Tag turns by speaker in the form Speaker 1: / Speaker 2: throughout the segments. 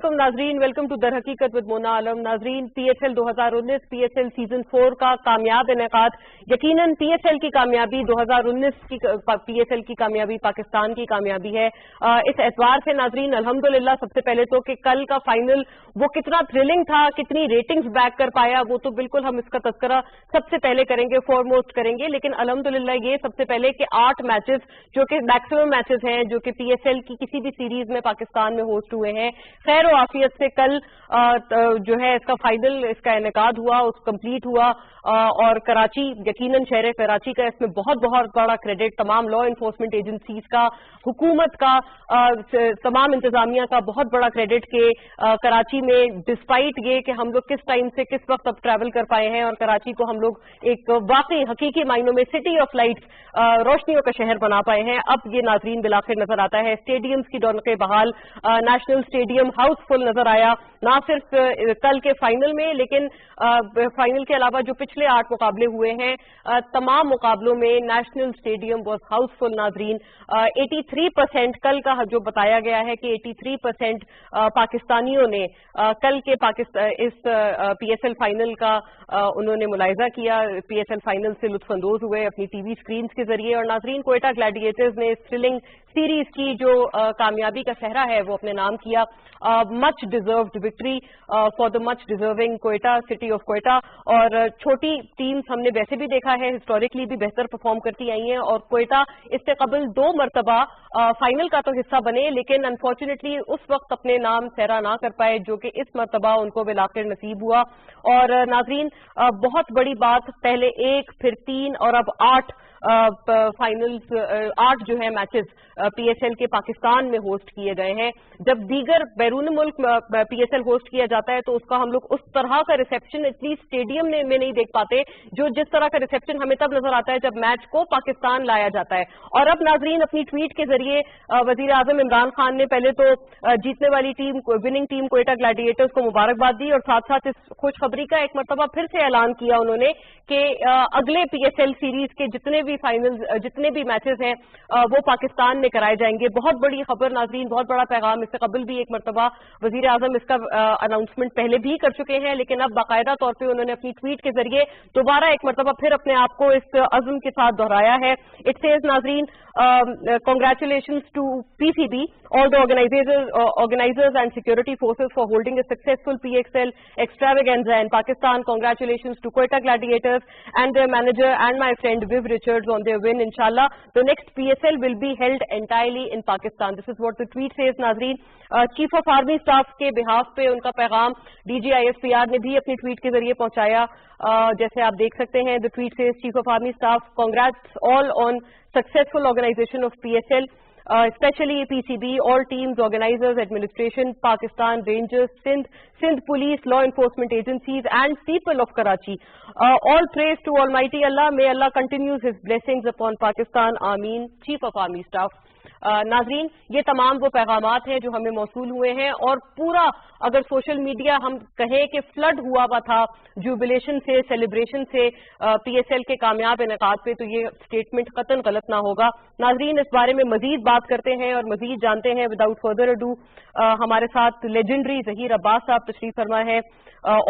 Speaker 1: अस्सलामुअलैकुम नाजरीन, welcome to दर हकीकत विद मोना आलम। नाजरीन, PSL 2019 PSL सीजन 4 का कामयाब इनेकाद, यकीनन PSL की कामयाबी 2019 की PSL की कामयाबी पाकिस्तान की कामयाबी है। इस एतबार से नाजरीन अल्हम्दुलिल्लाह सबसे पहले तो कि कल का फाइनल वो कितना थ्रिलिंग था, कितनी रेटिंग्स बैक कर पाया, वो तो बिल्कुल हम इसका तस्करा सबसे पहले करेंगे, फॉरमोस्ट करेंगे। लेकिन अल्हम्दुलिल्लाह ये सबसे पहले कि 8 मैचेस जो कि मैक्सिमम मैचेस हैं जो कि PSL की किसी भी सीरीज में पाकिस्तान में होस्ट हुए हैं, खैर और आफियत से कल जो है इसका फाइनल इसका इनेकाद हुआ, उस कंप्लीट हुआ। और कराची, यकीनन शहर कराची का इसमें बहुत बहुत बड़ा क्रेडिट, तमाम लॉ इन्फोर्समेंट एजेंसीज का, हुकूमत का, तमाम इंतजामिया का बहुत बड़ा क्रेडिट के कराची में डिस्पाइट ये कि हम लोग किस टाइम से किस वक्त अब ट्रैवल कर पाए हैं और कराची को हम लोग एक वाकई हकीकी मायनों में सिटी ऑफ लाइट्स, रोशनियों का शहर बना पाए हैं। अब ये नाजरीन बिलाखिर नजर आता है। स्टेडियम्स की रौनकें बहाल, नेशनल स्टेडियम हाउसफुल नजर आया, ना सिर्फ कल के फाइनल में लेकिन फाइनल के अलावा जो पिछले 8 मुकाबले हुए हैं तमाम मुकाबलों में नेशनल स्टेडियम वॉज हाउसफुल। नाजरीन 83% कल का जो बताया गया है कि 83% पाकिस्तानियों ने कल के इस PSL फाइनल का उन्होंने मुलाहिजा किया, PSL फाइनल से लुत्फानंदोज हुए अपनी टीवी स्क्रीन के जरिए। और नाजरीन क्वेटा ग्लैडिएटर्स ने इस थ्रिलिंग सीरीज की जो कामयाबी का सहरा है वो अपने नाम किया। Much deserved victory for the much deserving Quetta, city of Quetta. और छोटी टीम्स हमने वैसे भी देखा है हिस्टोरिकली भी बेहतर परफॉर्म करती आई हैं और क्वेटा इससे कबल 2 मरतबा फाइनल का तो हिस्सा बने लेकिन अनफॉर्चुनेटली उस वक्त अपने नाम सहरा ना कर पाए जो कि इस मरतबा उनको बिलाखिर नसीब हुआ। और नाजरीन बहुत बड़ी बात, पहले 1 फिर 3 और अब 8 फाइनल्स, 8 जो है मैचेस PSL के पाकिस्तान में होस्ट किए गए हैं। जब दीगर बैरून मुल्क PSL होस्ट किया जाता है तो उसका हम लोग उस तरह का रिसेप्शन एटलीस्ट स्टेडियम में नहीं देख पाते जो जिस तरह का रिसेप्शन हमें तब नजर आता है जब मैच को पाकिस्तान लाया जाता है। और अब नाजरीन अपनी ट्वीट के जरिए वजीर आजम इमरान खान ने पहले तो जीतने वाली team, winning team Quetta Gladiators को मुबारकबाद दी और साथ साथ इस खुशखबरी का एक मरतबा फिर से ऐलान किया उन्होंने कि अगले PSL सीरीज के जितने भी फाइनल्स, जितने भी मैचेस हैं वो पाकिस्तान में कराए जाएंगे। बहुत बड़ी खबर नाजरीन, बहुत बड़ा पैगाम। इससे कबल भी एक मरतबा वजीर आजम इसका अनाउंसमेंट पहले भी कर चुके हैं लेकिन अब बाकायदा तौर पे उन्होंने अपनी ट्वीट के जरिए दोबारा एक मरतबा फिर अपने आप को इस अज़्म के साथ दोहराया है। इट सेज नाजरीन, congratulations to PCB, all the organizers and security forces for holding a successful PXL extravaganza in Pakistan. Congratulations to Quetta Gladiators and their manager and my friend Viv Richards on their win. Inshallah, the next PSL will be held entirely in Pakistan. This is what the tweet says. Nazreen, Chief of Army Staff के behalf पे उनका पैगाम DG ISPR ने भी अपनी tweet के जरिए पहुंचाया। जैसे आप देख सकते हैं, the tweet says, Chief of Army Staff, congrats all on successful organization of PSL, especially PCB, all teams, organizers, administration, Pakistan, Rangers, Sindh Police, law enforcement agencies and people of Karachi. All praise to Almighty Allah. May Allah continues His blessings upon Pakistan. Ameen. Chief of Army Staff. नाजरीन, ये तमाम वो पैगामात हैं जो हमें मौसूल हुए हैं और पूरा अगर सोशल मीडिया हम कहें कि फ्लड हुआ हुआ था जुबिलेशन से, सेलिब्रेशन से PSL के कामयाब इनेकाद पे, तो ये स्टेटमेंट कतन गलत ना होगा। नाजरीन, इस बारे में मजीद बात करते हैं और मजीद जानते हैं। विदाउट फर्दर अडू हमारे साथ लेजेंडरी जहीर अब्बास साहब तशरीफ फरमा है,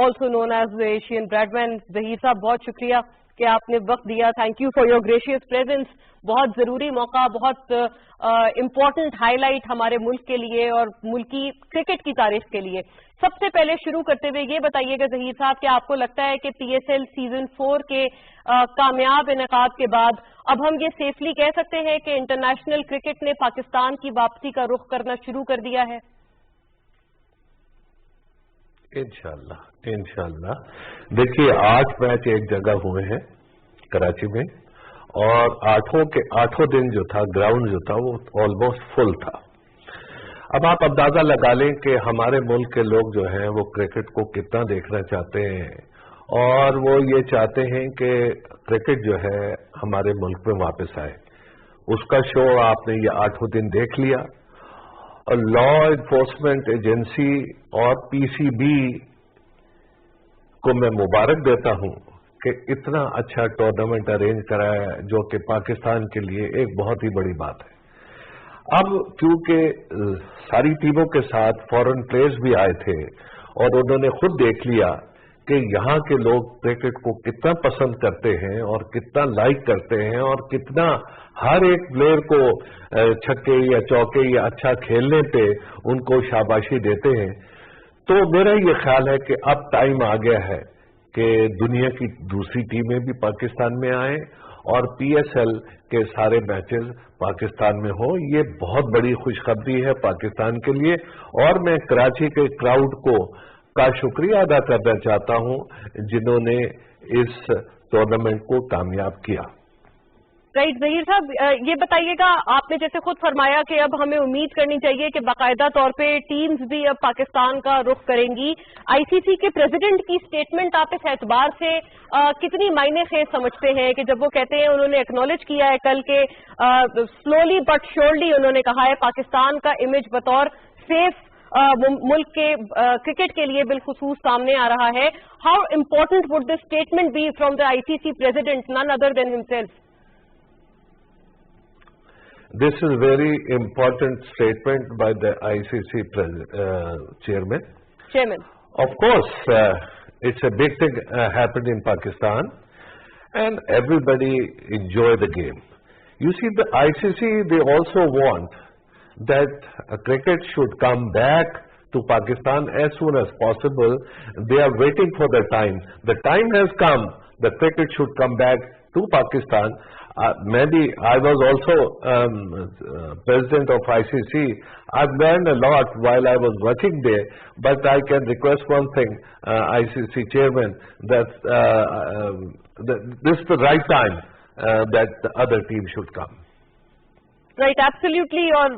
Speaker 1: also known as Asian Bradman. Zaheer साहब, बहुत शुक्रिया कि आपने वक्त दिया। Thank you for your gracious presence. बहुत जरूरी मौका, बहुत इम्पोर्टेंट हाईलाइट हमारे मुल्क के लिए और मुल्की क्रिकेट की तारीख के लिए। सबसे पहले शुरू करते हुए ये बताइएगा जहीर साहब कि आपको लगता है कि PSL सीजन 4 के कामयाब इनेकाद के बाद अब हम ये सेफली कह सकते हैं कि इंटरनेशनल क्रिकेट ने पाकिस्तान की वापसी का रुख करना शुरू कर दिया है?
Speaker 2: इंशाल्लाह। देखिए, 8 मैच एक जगह हुए हैं कराची में और 8 दिन जो था ग्राउंड जो था वो ऑलमोस्ट फुल था। अब आप अंदाजा लगा लें कि हमारे मुल्क के लोग जो हैं वो क्रिकेट को कितना देखना चाहते हैं और वो ये चाहते हैं कि क्रिकेट जो है हमारे मुल्क में वापस आए। उसका शो आपने ये 8 दिन देख लिया और लॉ इन्फोर्समेंट एजेंसी और PCB को मैं मुबारक देता हूं कि इतना अच्छा टूर्नामेंट अरेंज कराया जो कि पाकिस्तान के लिए एक बहुत ही बड़ी बात है। اب کیونکہ ساری ٹیموں کے ساتھ فورن پلیئرز بھی آئے تھے اور انہوں نے خود دیکھ لیا کہ یہاں کے لوگ کرکٹ کو کتنا پسند کرتے ہیں اور کتنا لائک کرتے ہیں اور کتنا ہر ایک پلیئر کو چھکے یا چوکے یا اچھا کھیلنے پہ ان کو شاباشی دیتے ہیں. تو میرا یہ خیال ہے کہ اب ٹائم آ گیا ہے کہ دنیا کی دوسری ٹیمیں بھی پاکستان میں آئیں اور پی ایس ایل کے سارے میچز پاکستان میں ہوں. یہ بہت بڑی خوشخبری ہے پاکستان کے لیے اور میں کراچی کے کراؤڈ کا شکریہ ادا کرنا چاہتا ہوں جنہوں نے اس ٹورنامنٹ کو کامیاب کیا.
Speaker 1: رائٹ ظہیر صاحب، یہ بتائیے گا، آپ نے جیسے خود فرمایا کہ اب ہمیں امید کرنی چاہیے کہ باقاعدہ طور پہ ٹیمز بھی اب پاکستان کا رخ کریں گی. آئی سی سی کے پریزیڈنٹ کی سٹیٹمنٹ آپ اس اعتبار سے کتنی معنی خیز سمجھتے ہیں کہ جب وہ کہتے ہیں، انہوں نے ایکنالج کیا ہے کل کے سلولی بٹ شیورلی انہوں نے کہا ہے پاکستان کا امیج بطور سیف ملک کے کرکٹ کے لیے بالخصوص سامنے آ رہا ہے. How important would this statement be from the I C C president none other than himself?
Speaker 2: This is a very important statement by the ICC chairman. Of course, it's a big thing happened in Pakistan, and everybody enjoy the game. You see, the ICC, they also want that cricket should come back to Pakistan as soon as possible. They are waiting for the time. The time has come. The cricket should come back to Pakistan. Maybe I was also president of ICC. I've learned a lot while I was working there, but I can request one thing, ICC chairman, that this is the right time that the other team should come.
Speaker 1: Right, absolutely. اور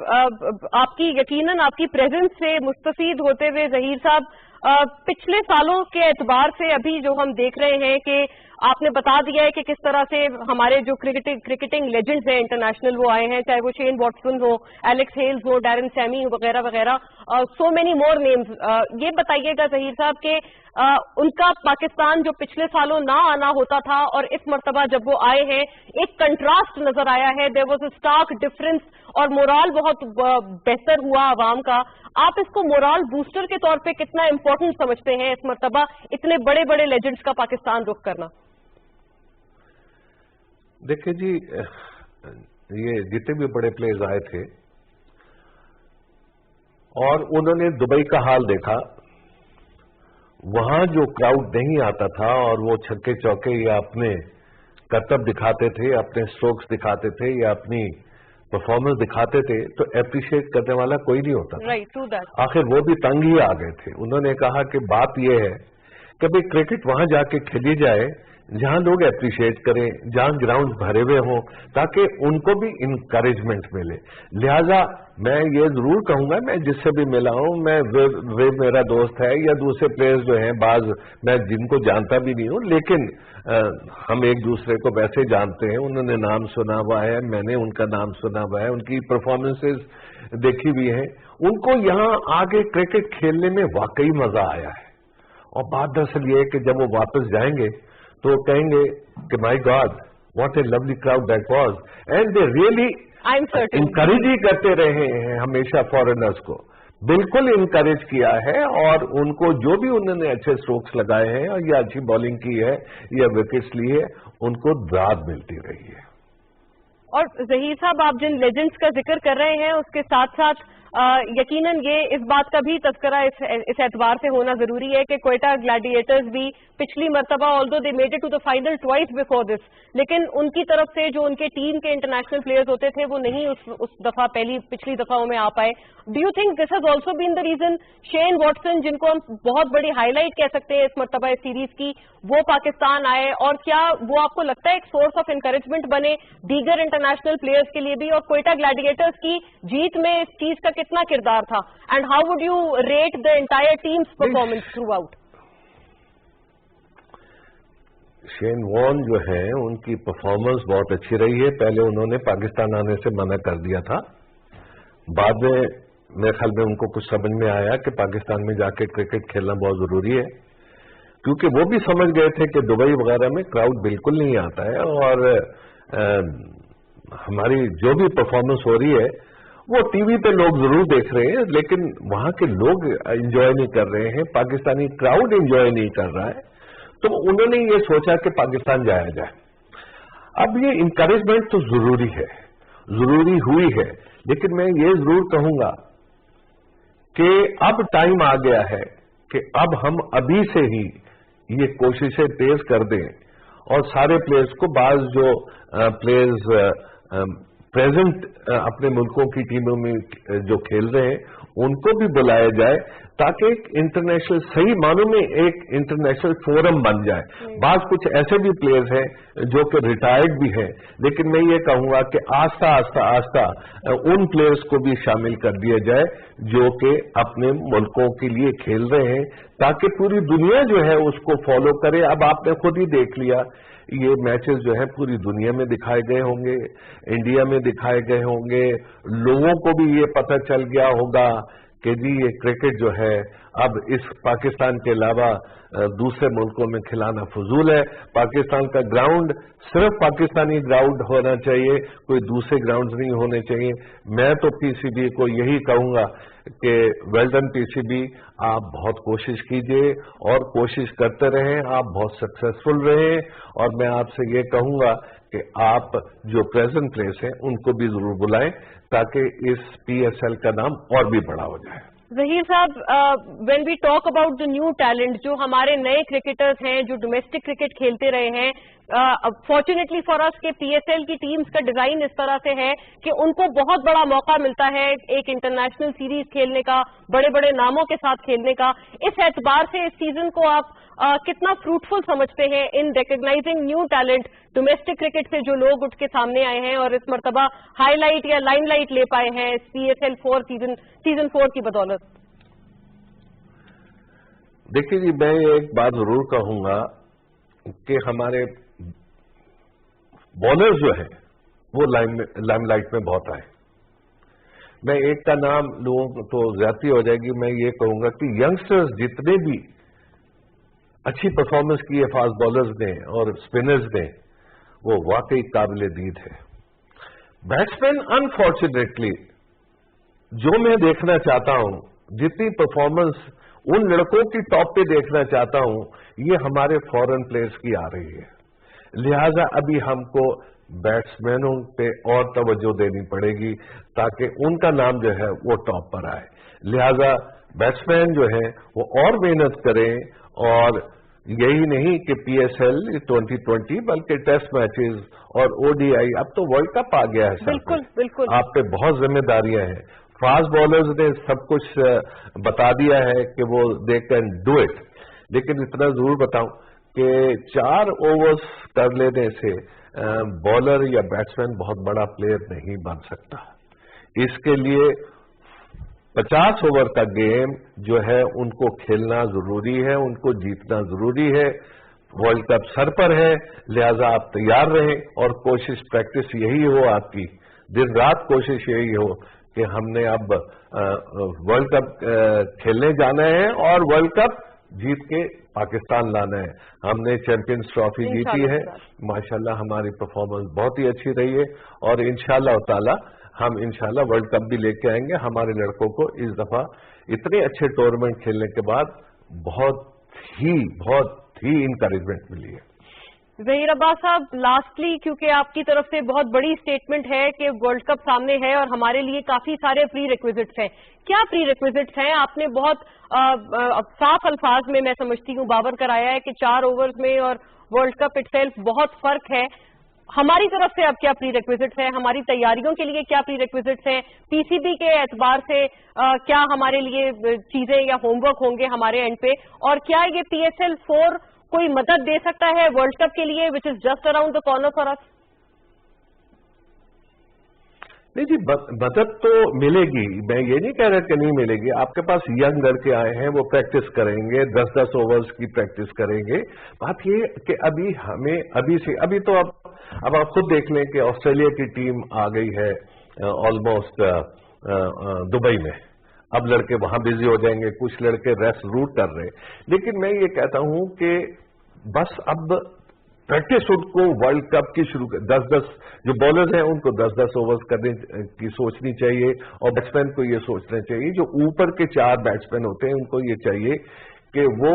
Speaker 1: آپ کی یقیناً آپ کی presence سے مستفید ہوتے ہوئے ظہیر صاحب، پچھلے سالوں کے اعتبار سے ابھی جو ہم دیکھ رہے ہیں کہ آپ نے بتا دیا ہے کہ کس طرح سے ہمارے جو کرکٹنگ لیجنڈز ہیں انٹرنیشنل وہ آئے ہیں، چاہے وہ شین واٹسن ہو، ایلیکس ہیلز ہو، ڈیرن سیمی وغیرہ وغیرہ، سو مینی مور نیمز. یہ بتائیے گا ظہیر صاحب کہ ان کا پاکستان جو پچھلے سالوں نہ آنا ہوتا تھا اور اس مرتبہ جب وہ آئے ہیں ایک کنٹراسٹ نظر آیا ہے، there was a stark difference اور مورال بہت بہتر ہوا عوام کا. آپ اس کو مورال بوسٹر کے طور پہ کتنا امپورٹنٹ سمجھتے ہیں اس مرتبہ اتنے بڑے بڑے لیجنڈز کا پاکستان رخ کرنا؟
Speaker 2: دیکھیں جی، یہ جتنے بھی بڑے پلیئرز آئے تھے اور انہوں نے دبئی کا حال دیکھا، وہاں جو کراؤڈ نہیں آتا تھا اور وہ چھکے چوکے یا اپنے کرتب دکھاتے تھے، اپنے اسٹروکس دکھاتے تھے یا اپنی پرفارمنس دکھاتے تھے، تو اپریشیٹ کرنے والا کوئی نہیں ہوتا. آخر وہ بھی تنگ ہی آ گئے تھے. انہوں نے کہا کہ بات یہ ہے کہ بھئی کرکٹ وہاں جا کے کھیلی جائے جہاں لوگ اپریشیٹ کریں، جہاں گراؤنڈ بھرے ہوئے ہوں، تاکہ ان کو بھی انکریجمنٹ ملے. لہذا میں یہ ضرور کہوں گا، میں جس سے بھی ملا ہوں، میں وہ میرا دوست ہے یا دوسرے پلیئرز جو ہیں بعض میں جن کو جانتا بھی نہیں ہوں، لیکن ہم ایک دوسرے کو ویسے جانتے ہیں. انہوں نے نام سنا ہوا ہے، میں نے ان کا نام سنا ہوا ہے، ان کی پرفارمنسز دیکھی ہوئی ہیں. ان کو یہاں آگے کرکٹ کھیلنے میں واقعی مزہ آیا ہے. اور بات دراصل یہ ہے کہ جب وہ واپس جائیں گے تو کہیں گے کہ my god what a lovely crowd that was. And they really encourage ہی کرتے رہے ہیں ہمیشہ فارنرز کو، بالکل انکریج کیا ہے، اور ان کو جو بھی انہوں نے اچھے اسٹروکس لگائے ہیں یا اچھی بالنگ کی ہے یا وکٹس لی ہے، ان کو داد ملتی رہی ہے.
Speaker 1: اور ظہیر صاحب، آپ جن لیجنڈز کا ذکر کر رہے ہیں اس کے ساتھ ساتھ یقیناً یہ اس بات کا بھی تذکرہ اس اعتبار سے ہونا ضروری ہے کہ کوئٹہ گلیڈیٹرز بھی پچھلی مرتبہ although they made it to the final twice before this, لیکن ان کی طرف سے جو ان کے ٹیم کے انٹرنیشنل پلیئرز ہوتے تھے وہ نہیں اس دفعہ پچھلی دفعوں میں آ پائے. Do you think this has also been the reason Shane Watson, جن کو ہم بہت بڑی ہائی لائٹ کہہ سکتے ہیں اس مرتبہ اس سیریز کی، وہ پاکستان آئے؟ اور کیا وہ آپ کو لگتا ہے ایک سورس آف انکریجمنٹ بنے دیگر انٹرنیشنل پلیئرز کے لیے بھی؟ اور کوئٹہ گلیڈیٹرز کی جیت میں اس چیز کا کتنا کردار تھا؟ And how would you rate the entire teams performance through out?
Speaker 2: Shane Warne جو ہے ان کی پرفارمنس بہت اچھی رہی ہے. پہلے انہوں نے پاکستان آنے سے منع کر دیا تھا، بعد میں میرے خیال میں ان کو کچھ سمجھ میں آیا کہ پاکستان میں جا کے کرکٹ کھیلنا بہت ضروری ہے، کیونکہ وہ بھی سمجھ گئے تھے کہ دبئی وغیرہ میں کراؤڈ بالکل نہیں آتا ہے، اور ہماری جو بھی پرفارمنس ہو رہی ہے वो टीवी पे लोग जरूर देख रहे हैं, लेकिन वहां के लोग एंजॉय नहीं कर रहे हैं, पाकिस्तानी क्राउड एंजॉय नहीं कर रहा है, तो उन्होंने ये सोचा कि पाकिस्तान जाया जाए। अब ये इंकरेजमेंट तो जरूरी है, जरूरी हुई है, लेकिन मैं ये जरूर कहूंगा कि अब टाइम आ गया है कि अब हम अभी से ही ये कोशिशें तेज कर दें और सारे प्लेयर्स को, बाज जो प्लेयर्स प्रेजेंट अपने मुल्कों की टीमों में जो खेल रहे हैं उनको भी बुलाया जाए, ताकि एक इंटरनेशनल, सही मानों में एक इंटरनेशनल फोरम बन जाए। बाज कुछ ऐसे भी प्लेयर्स हैं जो कि रिटायर्ड भी हैं, लेकिन मैं ये कहूंगा कि आस्ता आस्ता उन प्लेयर्स को भी शामिल कर दिया जाए जो कि अपने मुल्कों के लिए खेल रहे हैं, ताकि पूरी दुनिया जो है उसको फॉलो करे। अब आपने खुद ही देख लिया, ये मैचेस जो है पूरी दुनिया में दिखाए गए होंगे, इंडिया में दिखाए गए होंगे, लोगों को भी ये पता चल गया होगा कि जी ये क्रिकेट जो है अब इस पाकिस्तान के अलावा दूसरे मुल्कों में खिलाना फजूल है। पाकिस्तान का ग्राउंड सिर्फ पाकिस्तानी ग्राउंड होना चाहिए, कोई दूसरे ग्राउंड नहीं होने चाहिए। मैं तो पीसीबी को यही कहूंगा कि वेल डन पीसीबी, आप बहुत कोशिश कीजिए और कोशिश करते रहें, आप बहुत सक्सेसफुल रहें, और मैं आपसे ये कहूंगा कि आप जो प्रेजेंट प्लेयर्स हैं उनको भी जरूर बुलाएं, ताकि इस पीएसएल का नाम और भी बड़ा हो जाए।
Speaker 1: जहीर साहब, when we talk about the new talent, जो हमारे नए क्रिकेटर्स हैं जो डोमेस्टिक क्रिकेट खेलते रहे हैं, फॉर्चुनेटली फॉर अस के पीएसएल की टीम्स का डिजाइन इस तरह से है कि उनको बहुत बड़ा मौका मिलता है एक इंटरनेशनल सीरीज खेलने का, बड़े बड़े नामों के साथ खेलने का। इस एतबार से इस सीजन को आप कितना फ्रूटफुल समझते हैं in recognizing new talent, domestic cricket से जो लोग उठ के सामने आए हैं और इस मर्तबा हाईलाइट या लाइमलाइट ले पाए हैं इस पीएसएल 4 सीजन 4 की बदौलत?
Speaker 2: देखिए जी, मैं एक बात जरूर कहूंगा कि हमारे बॉलर्स जो हैं वो लाइमलाइट में बहुत आए। मैं एक का नाम लोगों को तो ज्यादती हो जाएगी, मैं ये कहूंगा कि यंगस्टर्स जितने भी अच्छी परफॉर्मेंस की है फास्ट बॉलर्स ने और स्पिनर्स ने, वो वाकई काबिल दीद है। बैट्समैन अनफॉर्चुनेटली जो मैं देखना चाहता हूं, जितनी परफॉर्मेंस उन लड़कों की टॉप पे देखना चाहता हूं, ये हमारे फॉरेन प्लेयर्स की आ रही है। लिहाजा अभी हमको बैट्समैनों पे और तवज्जो देनी पड़ेगी ताकि उनका नाम जो है वो टॉप पर आए। लिहाजा बैट्समैन जो है वो और मेहनत करें, और यही नहीं कि पीएसएल 2020 बल्कि टेस्ट मैचेस और ओडीआई, अब तो वर्ल्ड कप आ गया है सर,
Speaker 1: बिल्कुल बिल्कुल
Speaker 2: आप पे बहुत जिम्मेदारियां हैं। फास्ट बॉलर्स ने सब कुछ बता दिया है कि वो दे कैन डू इट, लेकिन इतना जरूर बताऊं कि 4 ओवर्स कर लेने से बॉलर या बैट्समैन बहुत बड़ा प्लेयर नहीं बन सकता। इसके लिए 50 ओवर का गेम जो है उनको खेलना जरूरी है, उनको जीतना जरूरी है। वर्ल्ड कप सर पर है, लिहाजा आप तैयार रहें और कोशिश, प्रैक्टिस यही हो आपकी, दिन रात कोशिश यही हो कि हमने अब वर्ल्ड कप खेलने जाना है और वर्ल्ड कप जीत के पाकिस्तान लाना है। हमने चैंपियंस ट्रॉफी जीती है, माशाल्लाह हमारी परफॉर्मेंस बहुत ही अच्छी रही है, और इंशाल्लाह ताला हम इंशाल्लाह वर्ल्ड कप भी लेके आएंगे। हमारे लड़कों को इस दफा इतने अच्छे टूर्नामेंट खेलने के बाद बहुत ही इंकरेजमेंट मिली है।
Speaker 1: ज़हीर अब्बास साहब, लास्टली, क्योंकि आपकी तरफ से बहुत बड़ी स्टेटमेंट है कि वर्ल्ड कप सामने है और हमारे लिए काफी सारे प्री रिक्विजिट्स हैं, क्या प्री रिक्विजिट्स हैं? आपने बहुत साफ अल्फाज में, मैं समझती हूँ, बाबर कराया है कि 4 ओवर्स में और वर्ल्ड कप इटसेल्फ बहुत फर्क है। हमारी तरफ से अब क्या प्री रिक्विजिट्स हैं, हमारी तैयारियों के लिए क्या प्री रिक्विजिट्स हैं, पीसीबी के एतबार से क्या हमारे लिए चीजें या होमवर्क होंगे हमारे एंड पे, और क्या ये पीएसएल 4 कोई मदद दे सकता है वर्ल्ड कप के लिए, which is just around the corner for us?
Speaker 2: नहीं जी, मदद तो मिलेगी, मैं ये नहीं कह रहा कि नहीं मिलेगी। आपके पास यंग लड़के आए हैं, वो प्रैक्टिस करेंगे, 10-10 ओवर्स की प्रैक्टिस करेंगे। बात ये कि अभी हमें अभी तो अब आप खुद देख लें कि ऑस्ट्रेलिया की टीम आ गई है ऑलमोस्ट दुबई में। अब लड़के वहां बिजी हो जाएंगे, कुछ लड़के रेस्ट रूट कर रहे हैं। लेकिन मैं ये कहता हूं कि बस अब प्रैक्टिस उनको वर्ल्ड कप की शुरू 10-10 जो बॉलर्स हैं उनको 10-10 ओवर्स करने की सोचनी चाहिए, और बैट्समैन को ये सोचना चाहिए, जो ऊपर के 4 बैट्समैन होते हैं उनको ये चाहिए कि वो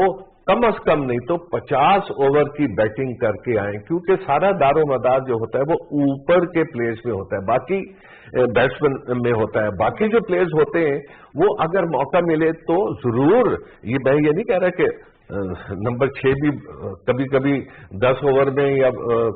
Speaker 2: कम से कम नहीं तो 50 ओवर की बैटिंग करके आए, क्योंकि सारा दारोमदार जो होता है वो ऊपर के प्लेयर्स में होता है, बाकी बैट्समैन में होता है। बाकी जो प्लेयर्स होते हैं वो अगर मौका मिले तो जरूर, ये मैं ये नहीं कह रहा कि नंबर 6 भी कभी कभी 10 ओवर में या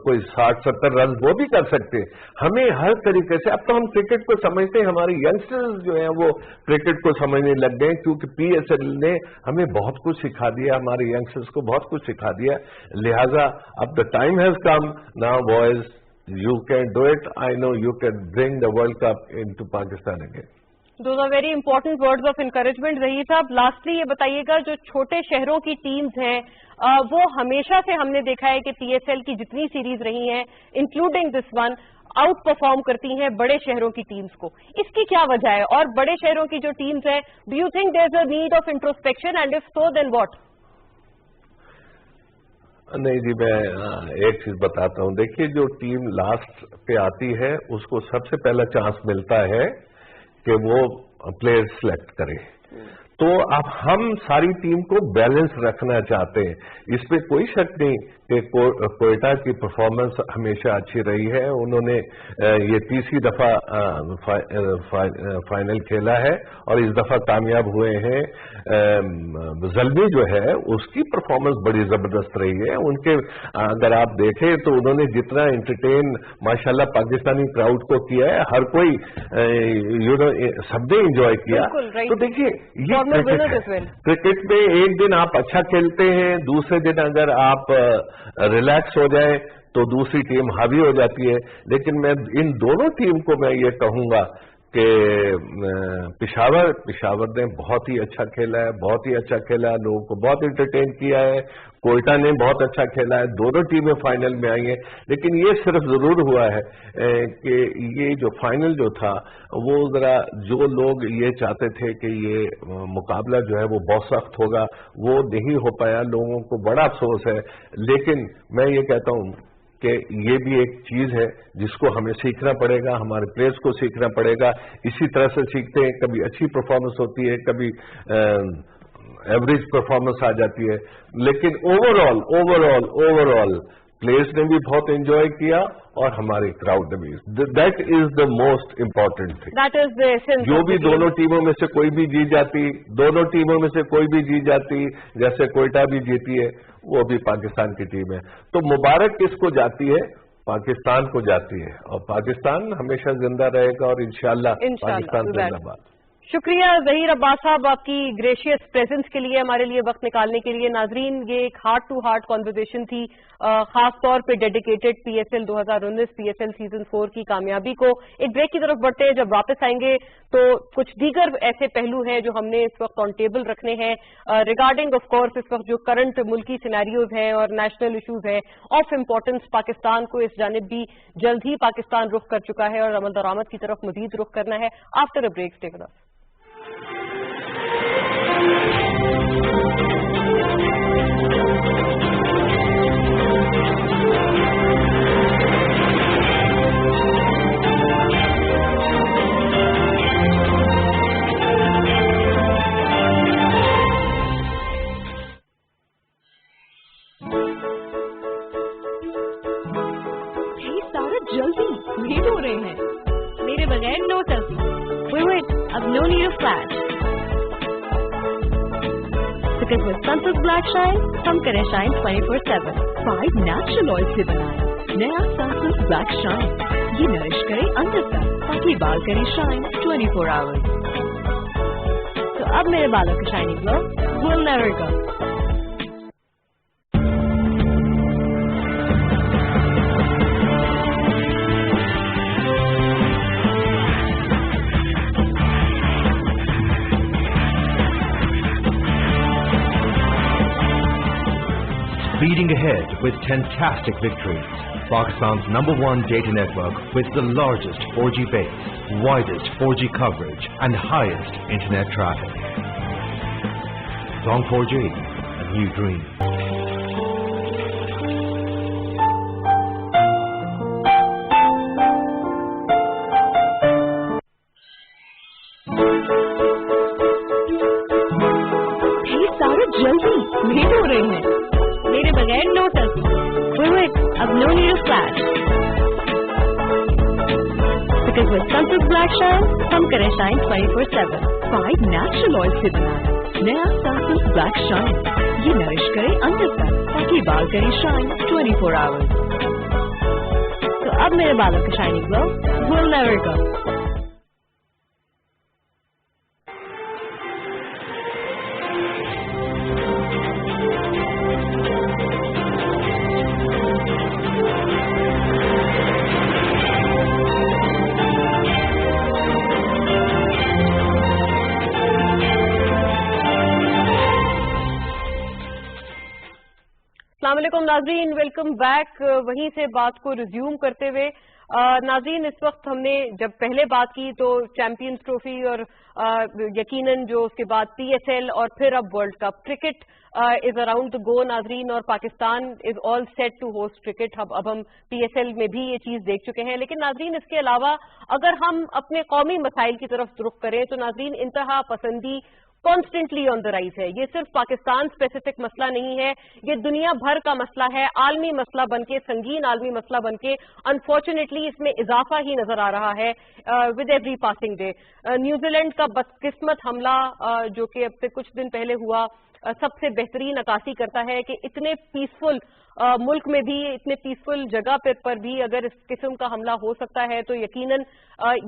Speaker 2: कोई 60-70 रन वो भी कर सकते हैं। हमें हर तरीके से, अब तो हम क्रिकेट को समझते हैं, हमारे यंगस्टर्स जो हैं वो क्रिकेट को समझने लग गए, क्योंकि पीएसएल ने हमें बहुत कुछ सिखा दिया, हमारे यंगस्टर्स को बहुत कुछ सिखा दिया। लिहाजा अब the time has come now boys, you can do it. I know you can bring the World Cup into Pakistan again.
Speaker 1: Those are very important words of encouragement. Zaheer साहब, लास्टली ये बताइएगा, जो छोटे शहरों की टीम्स हैं वो हमेशा से हमने देखा है कि पीएसएल की जितनी सीरीज रही हैं including this one out perform करती हैं बड़े शहरों की टीम्स को। इसकी क्या वजह है? और बड़े शहरों की जो टीम्स हैं, do you think there is a need of introspection, and if so then what?
Speaker 2: नहीं जी, मैं एक चीज बताता हूं। देखिए, जो टीम लास्ट पे आती है उसको सबसे पहला चांस मिलता है कि वो प्लेयर सिलेक्ट करे। तो अब हम सारी टीम को बैलेंस रखना चाहते हैं, इस पे कोई शक नहीं कि कोयटा की परफॉर्मेंस हमेशा अच्छी रही है। उन्होंने ये तीसरी दफा फाइनल खेला है और इस दफा कामयाब हुए हैं। ज़ल्मी जो है उसकी परफॉर्मेंस बड़ी जबरदस्त रही है। उनके अगर आप देखें तो उन्होंने जितना एंटरटेन माशाल्लाह पाकिस्तानी क्राउड को किया है, हर कोई सबने एंजॉय किया। तो देखिए, ये क्रिकेट में एक दिन आप अच्छा खेलते हैं, दूसरे दिन अगर आप रिलैक्स हो जाए तो दूसरी टीम हावी हो जाती है। लेकिन मैं इन दोनों टीम को मैं ये कहूंगा कि पिशावर ने बहुत ही अच्छा खेला है, बहुत ही अच्छा खेला है, लोगों को बहुत एंटरटेन किया है। कोयटा ने बहुत अच्छा खेला है, दोनों टीमें फाइनल में आई हैं। लेकिन ये सिर्फ जरूर हुआ है कि ये जो फाइनल जो था वो जरा, जो लोग ये चाहते थे कि ये मुकाबला जो है वो बहुत सख्त होगा, वो नहीं हो पाया। लोगों को बड़ा अफसोस है। लेकिन मैं ये कहता हूं कि ये भी एक चीज है जिसको हमें सीखना पड़ेगा, हमारे प्लेयर्स को सीखना पड़ेगा। इसी तरह से सीखते हैं, कभी अच्छी परफॉर्मेंस होती है, कभी एवरेज परफॉर्मेंस आ जाती है। लेकिन ओवरऑल प्लेयर्स ने भी बहुत एंजॉय किया और हमारे क्राउड ने भी। That is the most important thing.
Speaker 1: That is the essence.
Speaker 2: जो भी दोनों टीमों में से कोई भी जीत जाती, दोनों टीमों में से कोई भी जीत जाती, जैसे कोयटा भी जीती है, वो भी पाकिस्तान की टीम है। तो मुबारक किसको जाती है? पाकिस्तान को जाती है, और पाकिस्तान हमेशा जिंदा रहेगा और इंशाल्लाह पाकिस्तान जिंदाबाद।
Speaker 1: शुक्रिया ज़हीर अब्बास साहब, आपकी ग्रेशियस प्रेजेंस के लिए, हमारे लिए वक्त निकालने के लिए। नाजरीन, ये एक हार्ट टू हार्ट कॉन्वर्सेशन थी, खास तौर पे डेडिकेटेड पीएसएल 2019 पीएसएल सीजन 4 की कामयाबी को। एक ब्रेक की तरफ बढ़ते हैं, जब वापस आएंगे तो कुछ दीगर ऐसे पहलू हैं जो हमने इस वक्त ऑन टेबल रखने हैं रिगार्डिंग ऑफ कोर्स इस वक्त जो करंट मुल्की सिनेरियोज हैं और नेशनल इशूज हैं ऑफ इम्पोर्टेंस पाकिस्तान को। इस जानिब भी जल्द ही पाकिस्तान रुख कर चुका है और अमल दरामद की तरफ मजीद रुख करना है। After a break, stay with us.
Speaker 3: जल्दी लेट हो रहे हैं, मेरे बगैर नो सेल्फी। वेट, अब no need of flash, because with Sunsilk black shine हम करें शाइन 24/7। 5 नेचुरल ऑयल से बनाए नया सनसिल्क ब्लैक शाइन। ये नरिश करे अंदर तक ताकि बाल करें शाइन 24 आवर्स। तो अब मेरे बालों की shining glow will never go.
Speaker 4: Speeding ahead with fantastic victories. Pakistan's #1 data network with the largest 4G base, widest 4G coverage and highest internet traffic. Zong 4G, a new dream.
Speaker 3: Because with Sunsilk Black Shine, हम करें shine 24/7. 5 natural oils से बनाया नया Sunsilk Black Shine. ये nourish करे अंदर तक ताकि बाल करें shine 24 hours. तो अब मेरे बालों का shining glow will never go.
Speaker 1: अस्सलामुअलैकुम नाज़रीन, वेलकम बैक। वहीं से बात को रिज्यूम करते हुए नाज़रीन, इस वक्त हमने जब पहले बात की तो चैंपियंस ट्रॉफी और यकीनन जो उसके बाद PSL और फिर अब world cup cricket is around the go नाज़रीन, और Pakistan is all set to host cricket. अब हम PSL में भी ये चीज देख चुके हैं। लेकिन नाज़रीन, इसके अलावा अगर हम अपने कौमी मसाइल की तरफ रुख करें तो नाज़रीन, इंतहा पसंदी कॉन्स्टेंटली ऑन द राइज है। ये सिर्फ पाकिस्तान स्पेसिफिक मसला नहीं है, ये दुनिया भर का मसला है, आलमी मसला बनके, संगीन आलमी मसला बनके अनफॉर्चुनेटली इसमें इजाफा ही नजर आ रहा है with every passing day. New Zealand का बदकिस्मत हमला जो कि अब से कुछ दिन पहले हुआ, सबसे बेहतरीन अक्कासी करता है कि इतने पीसफुल मुल्क में भी, इतने पीसफुल जगह पर भी अगर इस किस्म का हमला हो सकता है तो यकीनन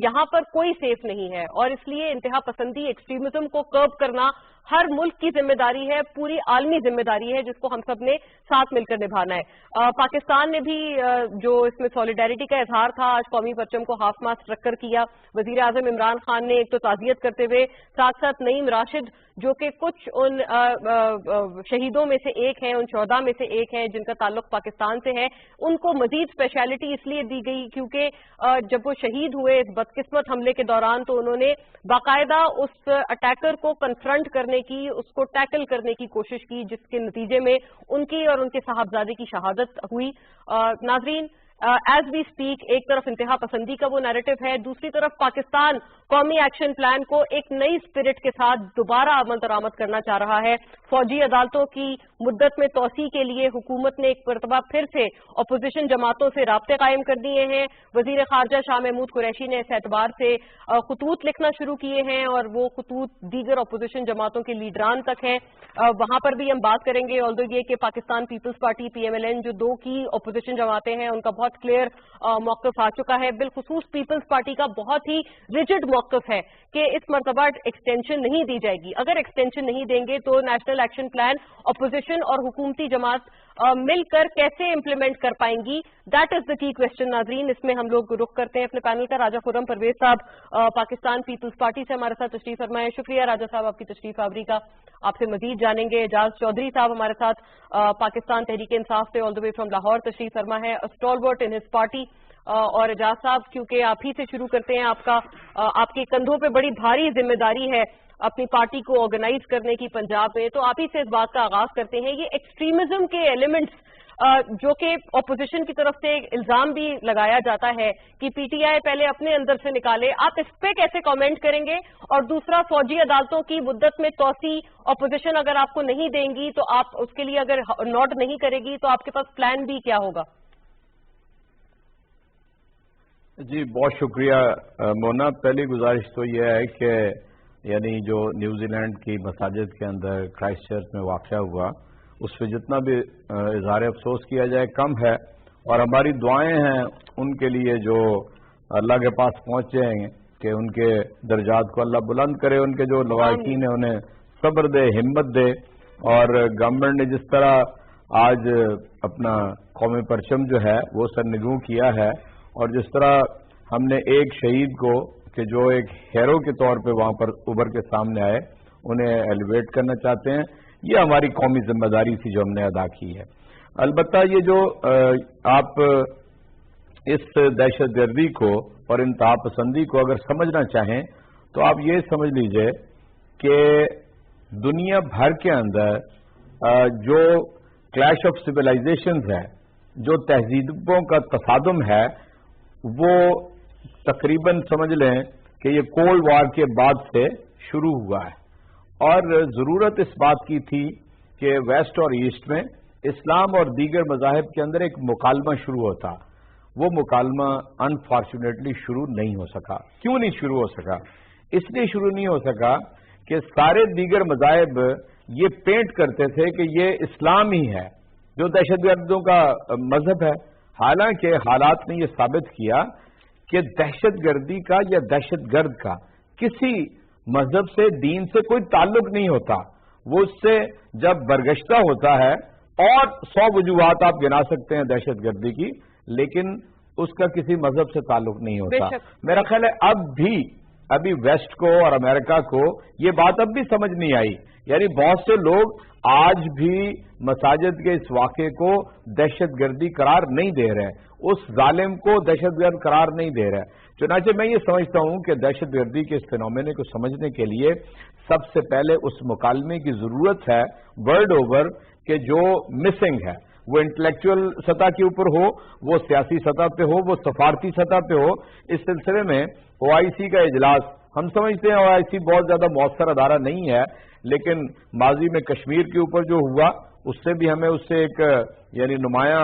Speaker 1: यहाँ पर कोई सेफ नहीं है। और इसलिए इंतहा पसंदी, एक्सट्रीमिज्म को कर्ब करना हर मुल्क की जिम्मेदारी है, पूरी आलमी जिम्मेदारी है, जिसको हम सब ने साथ मिलकर निभाना है। पाकिस्तान ने भी जो इसमें सॉलिडारिटी का इजहार था, आज कौमी परचम को हाफ मास्ट रखकर किया। वजीर आजम इमरान खान ने एक तो ताजियत करते हुए साथ साथ नईम राशिद जो कि कुछ उन शहीदों में से एक हैं, उन 14 में से एक हैं जिनका ताल्लुक पाकिस्तान से है, उनको मजीद स्पेशलिटी इसलिए दी गई क्योंकि जब वो शहीद हुए इस बदकिस्मत हमले के दौरान तो उन्होंने बाकायदा उस अटैकर को कन्फ्रंट करने की, उसको टैकल करने की कोशिश की, जिसके नतीजे में उनकी और उनके साहबजादे की शहादत हुई। नाजरीन, एज वी स्पीक एक तरफ इंतहा पसंदी का वो नैरेटिव है, दूसरी तरफ पाकिस्तान कौमी एक्शन प्लान को एक नई स्पिरिट के साथ दोबारा अमल दरामद करना चाह रहा है। फौजी अदालतों की मुद्दत में तोसी के लिए हुकूमत ने एक मरतबा फिर से अपोजिशन जमातों से राब्ते कायम कर दिए हैं। वजीर खारजा शाह महमूद कुरैशी ने इस एतबार से खतूत लिखना शुरू किए हैं और वो खतूत दीगर अपोजिशन जमातों के लीडरान तक हैं। वहां पर भी हम बात करेंगे, ऑल्दो ये कि पाकिस्तान पीपल्स पार्टी PMLN जो दो की अपोजिशन जमातें हैं उनका बहुत क्लियर मौक़िफ़ आ चुका है। बिलखुसूस पीपल्स पार्टी का बहुत ही रिजिड मौक़िफ़ है कि इस मरतबा एक्सटेंशन नहीं दी जाएगी। अगर एक्सटेंशन नहीं देंगे तो नेशनल एक्शन प्लान अपोजिशन और हुकूमती जमात मिलकर कैसे इम्प्लीमेंट कर पाएंगी, that is the key question. नाजरीन, इसमें हम लोग रुख करते हैं अपने पैनल का। राजा खुर्रम परवेज साहब पाकिस्तान पीपल्स पार्टी से हमारे साथ तशरीफ फरमाए। शुक्रिया राजा साहब आपकी तशरीफ आवरी का। आपसे मजीद जानेंगे। एजाज चौधरी साहब हमारे साथ पाकिस्तान तहरीक इंसाफ से all the way from Lahore तशरीफ फरमा है, स्टॉलवर्ट इन हिज पार्टी। और एजाज साहब, क्योंकि आप ही से शुरू करते हैं, आपके कंधों पे बड़ी भारी जिम्मेदारी है अपनी पार्टी को ऑर्गेनाइज करने की पंजाब में, तो आप ही से इस बात का आगाज करते हैं। ये एक्सट्रीमिज्म के एलिमेंट्स जो कि अपोजिशन की तरफ से इल्जाम भी लगाया जाता है कि PTI पहले अपने अंदर से निकाले, आप इस पे कैसे कमेंट करेंगे? और दूसरा, फौजी अदालतों की मुद्दत में तोसी अपोजिशन अगर आपको नहीं देंगी तो आप उसके लिए अगर नोट नहीं करेगी तो आपके पास प्लान भी क्या होगा?
Speaker 5: जी बहुत शुक्रिया मोना। पहली गुजारिश तो यह है कि यानी जो न्यूजीलैंड की मसाजिद के अंदर क्राइस्ट चर्च में वाक़या हुआ उस पर जितना भी इजहार अफसोस किया जाए कम है, और हमारी दुआएं हैं उनके लिए जो अल्लाह के पास पहुंचे हैं कि उनके दर्जात को अल्लाह बुलंद करे, उनके जो लवाकिन है उन्हें सब्र दे, हिम्मत दे। और गवर्नमेंट ने जिस तरह आज अपना कौमी परचम जो है वो सरनिगू किया है, और जिस तरह हमने एक शहीद को कि जो एक हीरो के तौर पे वहां पर उभर के सामने आए, उन्हें एलिवेट करना चाहते हैं, ये हमारी कौमी जिम्मेदारी थी जो हमने अदा की है। अलबत्ता ये जो आप इस दहशतगर्दी को और इंतहा पसंदी को अगर समझना चाहें तो आप ये समझ लीजिए कि दुनिया भर के अंदर जो क्लैश ऑफ सिविलाइजेशंस है, जो तहजीबों का तसादुम है, वो तकरीबन समझ लें कि ये कोल्ड वॉर के बाद से शुरू हुआ है। और जरूरत इस बात की थी कि वेस्ट और ईस्ट में इस्लाम और दीगर मज़ाहिब के अंदर एक मुकालमा शुरू होता, وہ مکالمہ انفارچونیٹلی شروع نہیں ہو سکا. کیوں نہیں شروع ہو سکا؟ اس لیے شروع نہیں ہو سکا کہ سارے دیگر مذاہب یہ پینٹ کرتے تھے کہ یہ اسلام ہی ہے جو دہشت گردوں کا مذہب ہے. حالانکہ حالات نے یہ ثابت کیا کہ دہشت گردی کا یا دہشت گرد کا کسی مذہب سے، دین سے کوئی تعلق نہیں ہوتا. وہ اس سے جب برگشتہ ہوتا ہے، اور 100 وجوہات آپ گنا سکتے ہیں دہشت گردی کی، لیکن اس کا کسی مذہب سے تعلق نہیں ہوتا. میرا خیال ہے ابھی ویسٹ کو اور امریکہ کو یہ بات اب بھی سمجھ نہیں آئی. یعنی بہت سے لوگ آج بھی مساجد کے اس واقعے کو دہشت گردی قرار نہیں دے رہے، اس ظالم کو دہشت گرد قرار نہیں دے رہے. چنانچہ میں یہ سمجھتا ہوں کہ دہشت گردی کے اس فینومینا کو سمجھنے کے لیے سب سے پہلے اس مکالمے کی ضرورت ہے ورلڈ اوور کہ جو مسنگ ہے، وہ انٹلیکچوئل سطح کے اوپر ہو، وہ سیاسی سطح پہ ہو، وہ سفارتی سطح پہ ہو. اس سلسلے میں OIC کا اجلاس، ہم سمجھتے ہیں OIC بہت زیادہ مؤثر ادارہ نہیں ہے، لیکن ماضی میں کشمیر کے اوپر جو ہوا اس سے بھی ہمیں اس سے ایک یعنی نمایاں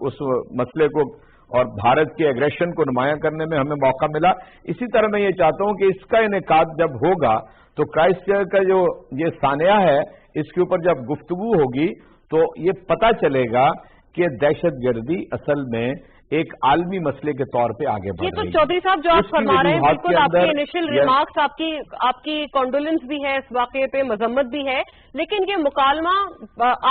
Speaker 5: اس مسئلے کو اور بھارت کی ایگریشن کو نمایاں کرنے میں ہمیں موقع ملا. اسی طرح میں یہ چاہتا ہوں کہ اس کا انعقاد جب ہوگا تو کرائسٹ چرچ کا جو یہ سانحہ ہے اس کے اوپر جب گفتگو ہوگی تو یہ پتہ چلے گا کہ دہشت گردی اصل میں ایک عالمی مسئلے کے طور پہ آگے بڑھ رہی ہے.
Speaker 1: یہ تو چودھری صاحب جو آپ فرما رہے ہیں بالکل آپ کی انیشل ریمارکس، آپ کی کانڈولنس بھی ہے اس واقعے پہ، مذمت بھی ہے، لیکن یہ مکالمہ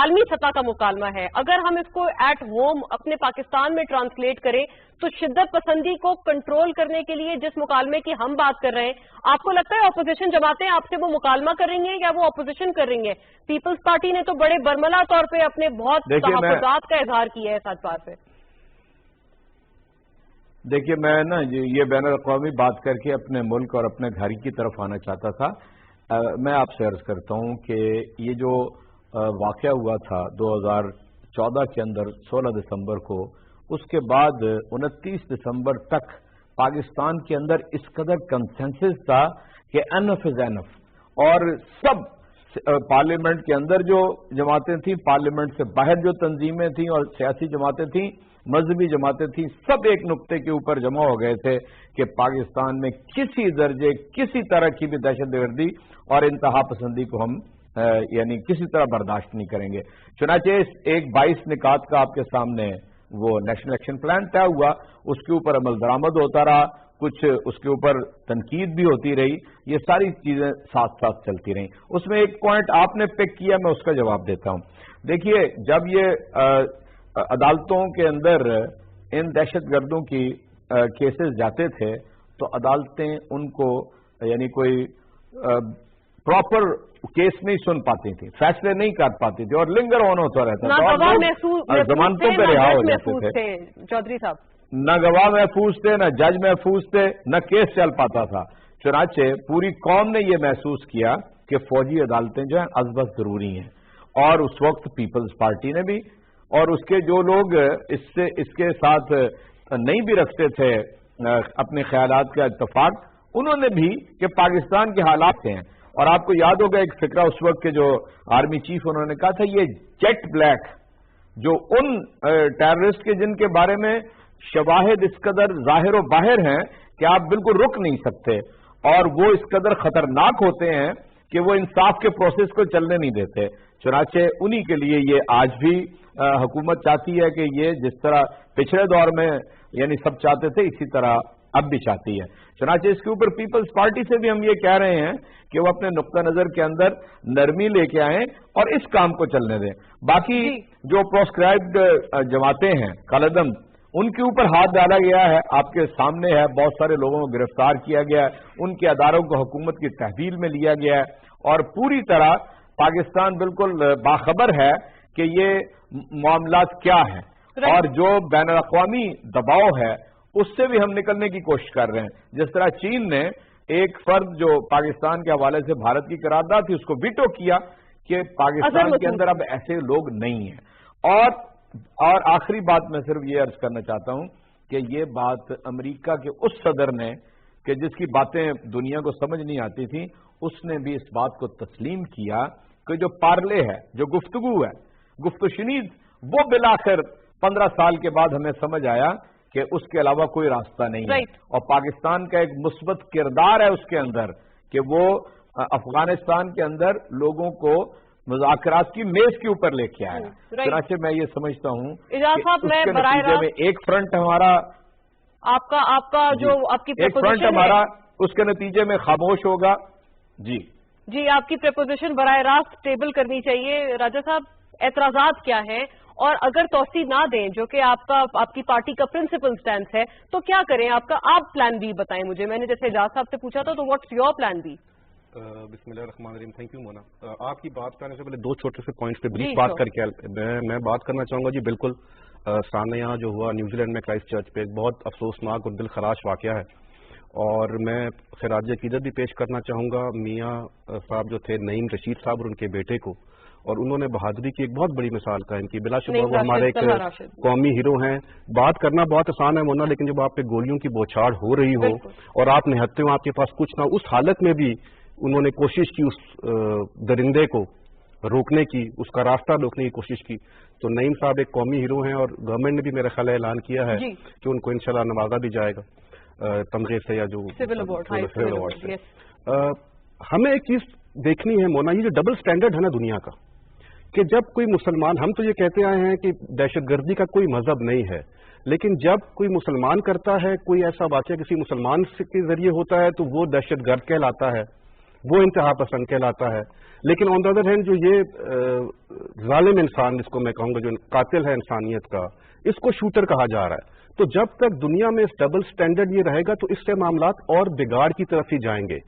Speaker 1: عالمی سطح کا مکالمہ ہے. اگر ہم اس کو ایٹ ہوم اپنے پاکستان میں ٹرانسلیٹ کریں تو شدت پسندی کو کنٹرول کرنے کے لیے جس مکالمے کی ہم بات کر رہے ہیں، آپ کو لگتا ہے اپوزیشن جماعتیں آپ سے وہ مکالمہ کر رہی ہیں یا وہ اپوزیشن کر رہی ہیں؟ پیپلز پارٹی نے تو بڑے برملا طور پہ اپنے بہت تحفظات کا اظہار کیا ہے اس اعتبار سے.
Speaker 5: دیکھیے میں یہ بین الاقوامی بات کر کے اپنے ملک اور اپنے گھر کی طرف آنا چاہتا تھا. میں آپ سے عرض کرتا ہوں کہ یہ جو واقعہ ہوا تھا 2014 کے اندر 16 دسمبر کو، اس کے بعد 29 دسمبر تک پاکستان کے اندر اس قدر کنسنسس تھا کہ انف از انف، اور سب پارلیمنٹ کے اندر جو جماعتیں تھیں، پارلیمنٹ سے باہر جو تنظیمیں تھیں اور سیاسی جماعتیں تھیں، مذہبی جماعتیں تھیں، سب ایک نقطے کے اوپر جمع ہو گئے تھے کہ پاکستان میں کسی درجے کسی طرح کی بھی دہشت گردی اور انتہا پسندی کو ہم یعنی کسی طرح برداشت نہیں کریں گے. چنانچہ ایک 22 نکات کا آپ کے سامنے وہ نیشنل ایکشن پلان طے ہوا، اس کے اوپر عمل درآمد ہوتا رہا، کچھ اس کے اوپر تنقید بھی ہوتی رہی، یہ ساری چیزیں ساتھ ساتھ چلتی رہیں. اس میں ایک پوائنٹ آپ نے پک کیا، میں اس کا جواب دیتا ہوں. دیکھیے جب یہ عدالتوں کے اندر ان دہشت گردوں کی کیسز جاتے تھے تو عدالتیں ان کو یعنی کوئی پراپر کیس نہیں سن پاتی تھی، فیصلے نہیں کر پاتی تھی، اور لنگر آن ہوتا رہتا تھا، ضمانتوں پہ رہا ہو جاتے تھے.
Speaker 1: چودھری صاحب
Speaker 5: نہ گواہ محفوظ تھے، نہ جج محفوظ تھے، نہ کیس چل پاتا تھا. چنانچہ پوری قوم نے یہ محسوس کیا کہ فوجی عدالتیں جو ہیں از بس ضروری ہیں، اور اس وقت پیپلز پارٹی نے بھی اور اس کے جو لوگ اس کے ساتھ نہیں بھی رکھتے تھے اپنے خیالات کا اتفاق، انہوں نے بھی کہ پاکستان کے حالات ہیں. اور آپ کو یاد ہوگا ایک فکرہ اس وقت کے جو آرمی چیف انہوں نے کہا تھا، یہ جیٹ بلیک جو ان ٹیررسٹ کے جن کے بارے میں شواہد اس قدر ظاہر و باہر ہیں کہ آپ بالکل رک نہیں سکتے، اور وہ اس قدر خطرناک ہوتے ہیں کہ وہ انصاف کے پروسیس کو چلنے نہیں دیتے. چنانچہ انہی کے لیے یہ آج بھی حکومت چاہتی ہے کہ یہ جس طرح پچھلے دور میں یعنی سب چاہتے تھے اسی طرح اب بھی چاہتی ہے. چنانچہ اس کے اوپر پیپلز پارٹی سے بھی ہم یہ کہہ رہے ہیں کہ وہ اپنے نقطہ نظر کے اندر نرمی لے کے آئیں اور اس کام کو چلنے دیں. باقی جو پروسکرائبڈ جماعتیں ہیں کالعدم، ان کے اوپر ہاتھ ڈالا گیا ہے، آپ کے سامنے ہے، بہت سارے لوگوں کو گرفتار کیا گیا ہے، ان کے اداروں کو حکومت کی تحویل میں لیا گیا ہے، اور پوری طرح پاکستان بالکل باخبر ہے کہ یہ معاملات کیا ہیں، اور جو بین الاقوامی دباؤ ہے اس سے بھی ہم نکلنے کی کوشش کر رہے ہیں. جس طرح چین نے ایک فرد جو پاکستان کے حوالے سے بھارت کی قرارداد تھی اس کو ویٹو کیا کہ پاکستان کے اندر اب ایسے لوگ نہیں ہیں. اور آخری بات میں صرف یہ عرض کرنا چاہتا ہوں کہ یہ بات امریکہ کے اس صدر نے کہ جس کی باتیں دنیا کو سمجھ نہیں آتی تھیں، اس نے بھی اس بات کو تسلیم کیا کہ جو پارلے ہے، جو گفتگو ہے، گفت و شنید، وہ بالآخر 15 سال کے بعد ہمیں سمجھ آیا کہ اس کے علاوہ کوئی راستہ نہیں ہے.
Speaker 1: Right.
Speaker 5: اور پاکستان کا ایک مثبت کردار ہے اس کے اندر کہ وہ افغانستان کے اندر لوگوں کو مذاکرات کی میز کے اوپر لے کے آیا. چنانچہ میں یہ سمجھتا ہوں
Speaker 1: اعجاز صاحب میں
Speaker 5: کہ
Speaker 1: براہ
Speaker 5: نتیجے میں ایک فرنٹ ہمارا
Speaker 1: آپ کا جو آپ کی
Speaker 5: ایک فرنٹ ہمارا اس کے نتیجے میں خاموش ہوگا. جی
Speaker 1: آپ کی پریپوزیشن براہ راست ٹیبل کرنی چاہیے. راجہ صاحب اعتراضات کیا ہیں اور اگر توسیع نہ دیں جو کہ آپ کی پارٹی کا پرنسپل سٹینس ہے تو کیا کریں؟ آپ پلان بی بتائیں مجھے. میں نے جیسے اعجاز صاحب سے پوچھا تھا تو واٹس یور پلان بی؟
Speaker 6: بسم اللہ الرحمن الرحیم. تھینک یو مونا. آپ کی بات کرنے سے پہلے دو چھوٹے سے پوائنٹس پہ بریف بات کر کے میں بات کرنا چاہوں گا. جی بالکل ثانیہ جو ہوا نیوزی لینڈ میں کرائسٹ چرچ پہ ایک بہت افسوسناک اور دل خراش واقعہ ہے اور میں خراج عقیدت بھی پیش کرنا چاہوں گا میاں صاحب جو تھے نعیم رشید صاحب اور ان کے بیٹے کو, اور انہوں نے بہادری کی ایک بہت بڑی مثال قائم کی. بلا شبہ وہ ہمارے ایک قومی ہیرو ہیں. بات کرنا بہت آسان ہے مونا, لیکن جب آپ پہ گولیوں کی بوچھاڑ ہو رہی ہو اور آپ نہتے ہو, آپ کے پاس کچھ نہ, اس حالت میں بھی انہوں نے کوشش کی اس درندے کو روکنے کی, اس کا راستہ روکنے کی کوشش کی. تو نعیم صاحب ایک قومی ہیرو ہیں اور گورنمنٹ نے بھی میرا خیال اعلان کیا ہے کہ ان کو انشاءاللہ نوازا بھی جائے گا تمغے سے یا جو سول ایوارڈ سے. ہمیں ایک چیز دیکھنی ہے مونا, یہ جو ڈبل سٹینڈرڈ ہے نا دنیا کا, کہ جب کوئی مسلمان, ہم تو یہ کہتے آئے ہیں کہ دہشت گردی کا کوئی مذہب نہیں ہے, لیکن جب کوئی مسلمان کرتا ہے کوئی ایسا واقعہ کسی مسلمان کے ذریعے ہوتا ہے تو وہ دہشت گرد کہلاتا ہے, وہ انتہا پسند کہلاتا ہے. لیکن آن دا ادر ہینڈ جو یہ ظالم انسان جس کو میں کہوں گا, جو قاتل ہے انسانیت کا, اس کو شوٹر کہا جا رہا ہے. تو جب تک دنیا میں اس ڈبل سٹینڈرڈ یہ رہے گا تو اس سے معاملات اور بگاڑ کی طرف ہی جائیں گے.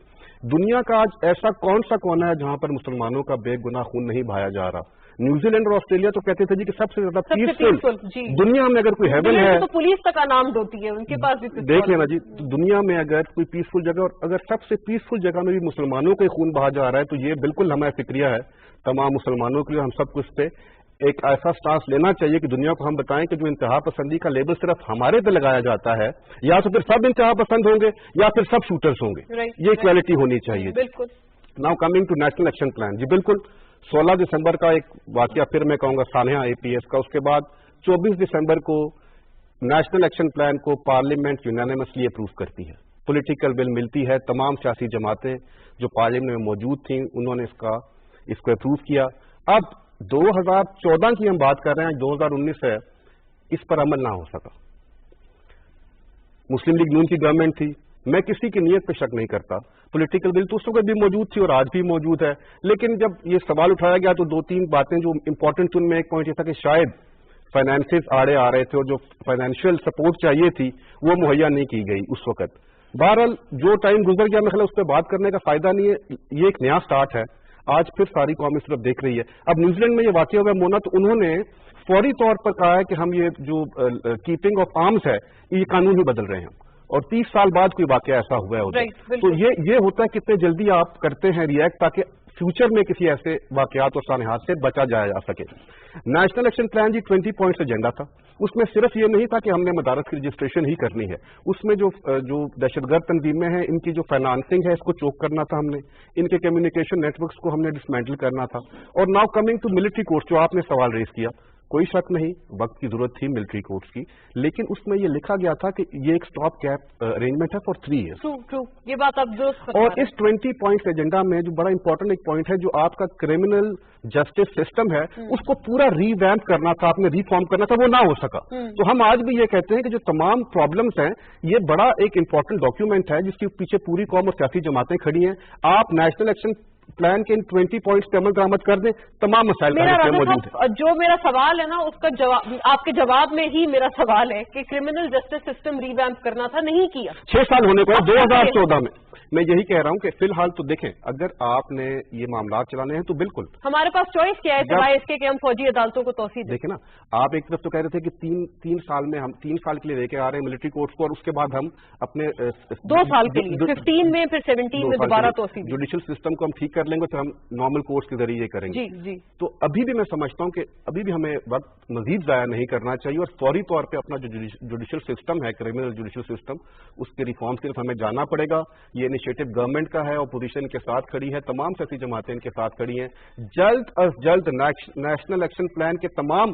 Speaker 6: دنیا کا آج ایسا کون سا کونا ہے جہاں پر مسلمانوں کا بے گناہ خون نہیں بہایا جا رہا؟ نیوزی لینڈ اور آسٹریلیا تو کہتے تھے جی کہ سب سے زیادہ پیسفل دنیا میں اگر کوئی ہیون ہے
Speaker 1: تو پولیس تک انعام ہوتی ہے, ان کے پاس بھی
Speaker 6: دیکھ لینا جی, دنیا میں اگر کوئی پیسفل جگہ, اور اگر سب سے پیسفل جگہ میں بھی مسلمانوں کا خون بہا جا رہا ہے تو یہ بالکل ہمارا فکریہ ہے تمام مسلمانوں کے لیے. ہم سب کو اس پہ ایک ایسا سٹانس لینا چاہیے کہ دنیا کو ہم بتائیں کہ جو انتہا پسندی کا لیبل صرف ہمارے پہ لگایا جاتا ہے, یا تو پھر سب انتہا پسند ہوں گے یا پھر سب شوٹرز ہوں گے. یہ ایکویلٹی ہونی چاہیے.
Speaker 1: بالکل.
Speaker 6: Now coming to national action plan. جی بالکل 16 دسمبر کا ایک واقعہ پھر میں کہوں گا سانحہ APS کا, اس کے بعد 24 دسمبر کو نیشنل ایکشن پلان کو پارلیمنٹ یونانیمسلی اپروو کرتی ہے. پولیٹیکل ول ملتی ہے, تمام سیاسی جماعتیں جو پارلیمنٹ میں موجود تھیں انہوں نے اس کو اپروو کیا. اب 2014 کی ہم بات کر رہے ہیں, 2019 ہے, اس پر عمل نہ ہو سکا. مسلم لیگ نون کی گورنمنٹ تھی, میں کسی کی نیت پہ شک نہیں کرتا, پولیٹیکل ول تو اس وقت بھی موجود تھی اور آج بھی موجود ہے. لیکن جب یہ سوال اٹھایا گیا تو دو تین باتیں جو امپورٹنٹ, ان میں ایک پوائنٹ یہ تھا کہ شاید فائنانسز آڑے آ رہے تھے اور جو فائنینشیل سپورٹ چاہیے تھی وہ مہیا نہیں کی گئی اس وقت. بہرحال جو ٹائم گزر گیا, میں خیال اس پہ بات کرنے کا فائدہ نہیں ہے. یہ ایک نیا سٹارٹ ہے, آج پھر ساری قوم اس طرف دیکھ رہی ہے. اب نیوزی لینڈ میں یہ واقعہ ہوا مونا, تو انہوں نے فوری طور پر کہا ہے کہ ہم یہ جو کیپنگ آف آرمز ہے یہ قانون ہی بدل رہے ہیں, اور 30 سال بعد کوئی واقعہ ایسا ہوا ہے ادھر. تو یہ ہوتا ہے کتنے جلدی آپ کرتے ہیں ریئیکٹ تاکہ فیوچر میں کسی ایسے واقعات اور سانحات سے بچا جایا جا سکے. نیشنل ایکشن پلان جی 20 پوائنٹس ایجنڈا تھا. اس میں صرف یہ نہیں تھا کہ ہم نے مدارس کی رجسٹریشن ہی کرنی ہے, اس میں جو دہشت گرد تنظیمیں ہیں ان کی جو فائنانسنگ ہے اس کو چوک کرنا تھا ہم نے, ان کے کمیونیکیشن نیٹ ورکس کو ہم نے ڈسمینٹل کرنا تھا. اور now coming to military courts, جو آپ نے سوال ریز کیا, کوئی شک نہیں وقت کی ضرورت تھی ملٹری کورٹس کی, لیکن اس میں یہ لکھا گیا تھا کہ یہ ایک سٹاپ گیپ ارینجمنٹ ہے فار 3 ایئرس.
Speaker 1: یہ بات آپ درست.
Speaker 6: اور اس 20 پوائنٹس ایجنڈا میں جو بڑا امپورٹنٹ ایک پوائنٹ ہے, جو آپ کا کرمنل جسٹس سسٹم ہے اس کو پورا ری ویمپ کرنا تھا, آپ نے ریفارم کرنا تھا, وہ نہ ہو سکا. تو ہم آج بھی یہ کہتے ہیں کہ جو تمام پرابلمس ہیں یہ بڑا ایک امپورٹنٹ ڈاکیومنٹ ہے جس کے پیچھے پوری قوم اور سیاسی جماعتیں کھڑی ہیں. آپ نیشنل ایکشن پلان کے ان 20 پوائنٹس پہ عمل درآمد کر دیں, تمام مسائل موجود ہیں.
Speaker 1: جو میرا سوال ہے نا اس کا جواب آپ کے جواب میں ہی میرا سوال ہے کہ کرمنل جسٹس سسٹم ری ویمپ کرنا تھا, نہیں کیا.
Speaker 6: 6 سال ہونے کو 2014 میں میں یہی کہہ رہا ہوں کہ فی الحال تو دیکھیں اگر آپ نے یہ معاملات چلانے ہیں تو بالکل
Speaker 1: ہمارے پاس چوائس کیا ہے سوائے اس کے کہ ہم فوجی عدالتوں کو توسیع دیں.
Speaker 6: دیکھیں نا, آپ ایک طرف تو کہہ رہے تھے کہ 3 سال میں ہم 3 سال کے لیے لے کے آ رہے ہیں ملٹری کورٹس کو, اور اس کے بعد ہم اپنے
Speaker 1: 2 سال کے لیے 15 میں پھر 17 میں دوبارہ توسیع دیں.
Speaker 6: جوڈیشل سسٹم کو ہم ٹھیک کر لیں گے تو ہم نارمل کورٹس کے ذریعے کریں گے.
Speaker 1: جی.
Speaker 6: تو ابھی بھی میں سمجھتا ہوں کہ ابھی بھی ہمیں وقت مزید ضائع نہیں کرنا چاہیے, اور فوری طور پہ اپنا جو جوڈیشل سسٹم ہے کرمنل جوڈیشل سسٹم اس کے ریفارم کی طرف ہمیں جانا پڑے گا. یہ انیشیٹو گورنمنٹ کا ہے, اپوزیشن کے ساتھ کھڑی ہے, تمام سیاسی جماعتیں ان کے ساتھ کھڑی ہیں. جلد از جلد نیشنل ایکشن پلان کے تمام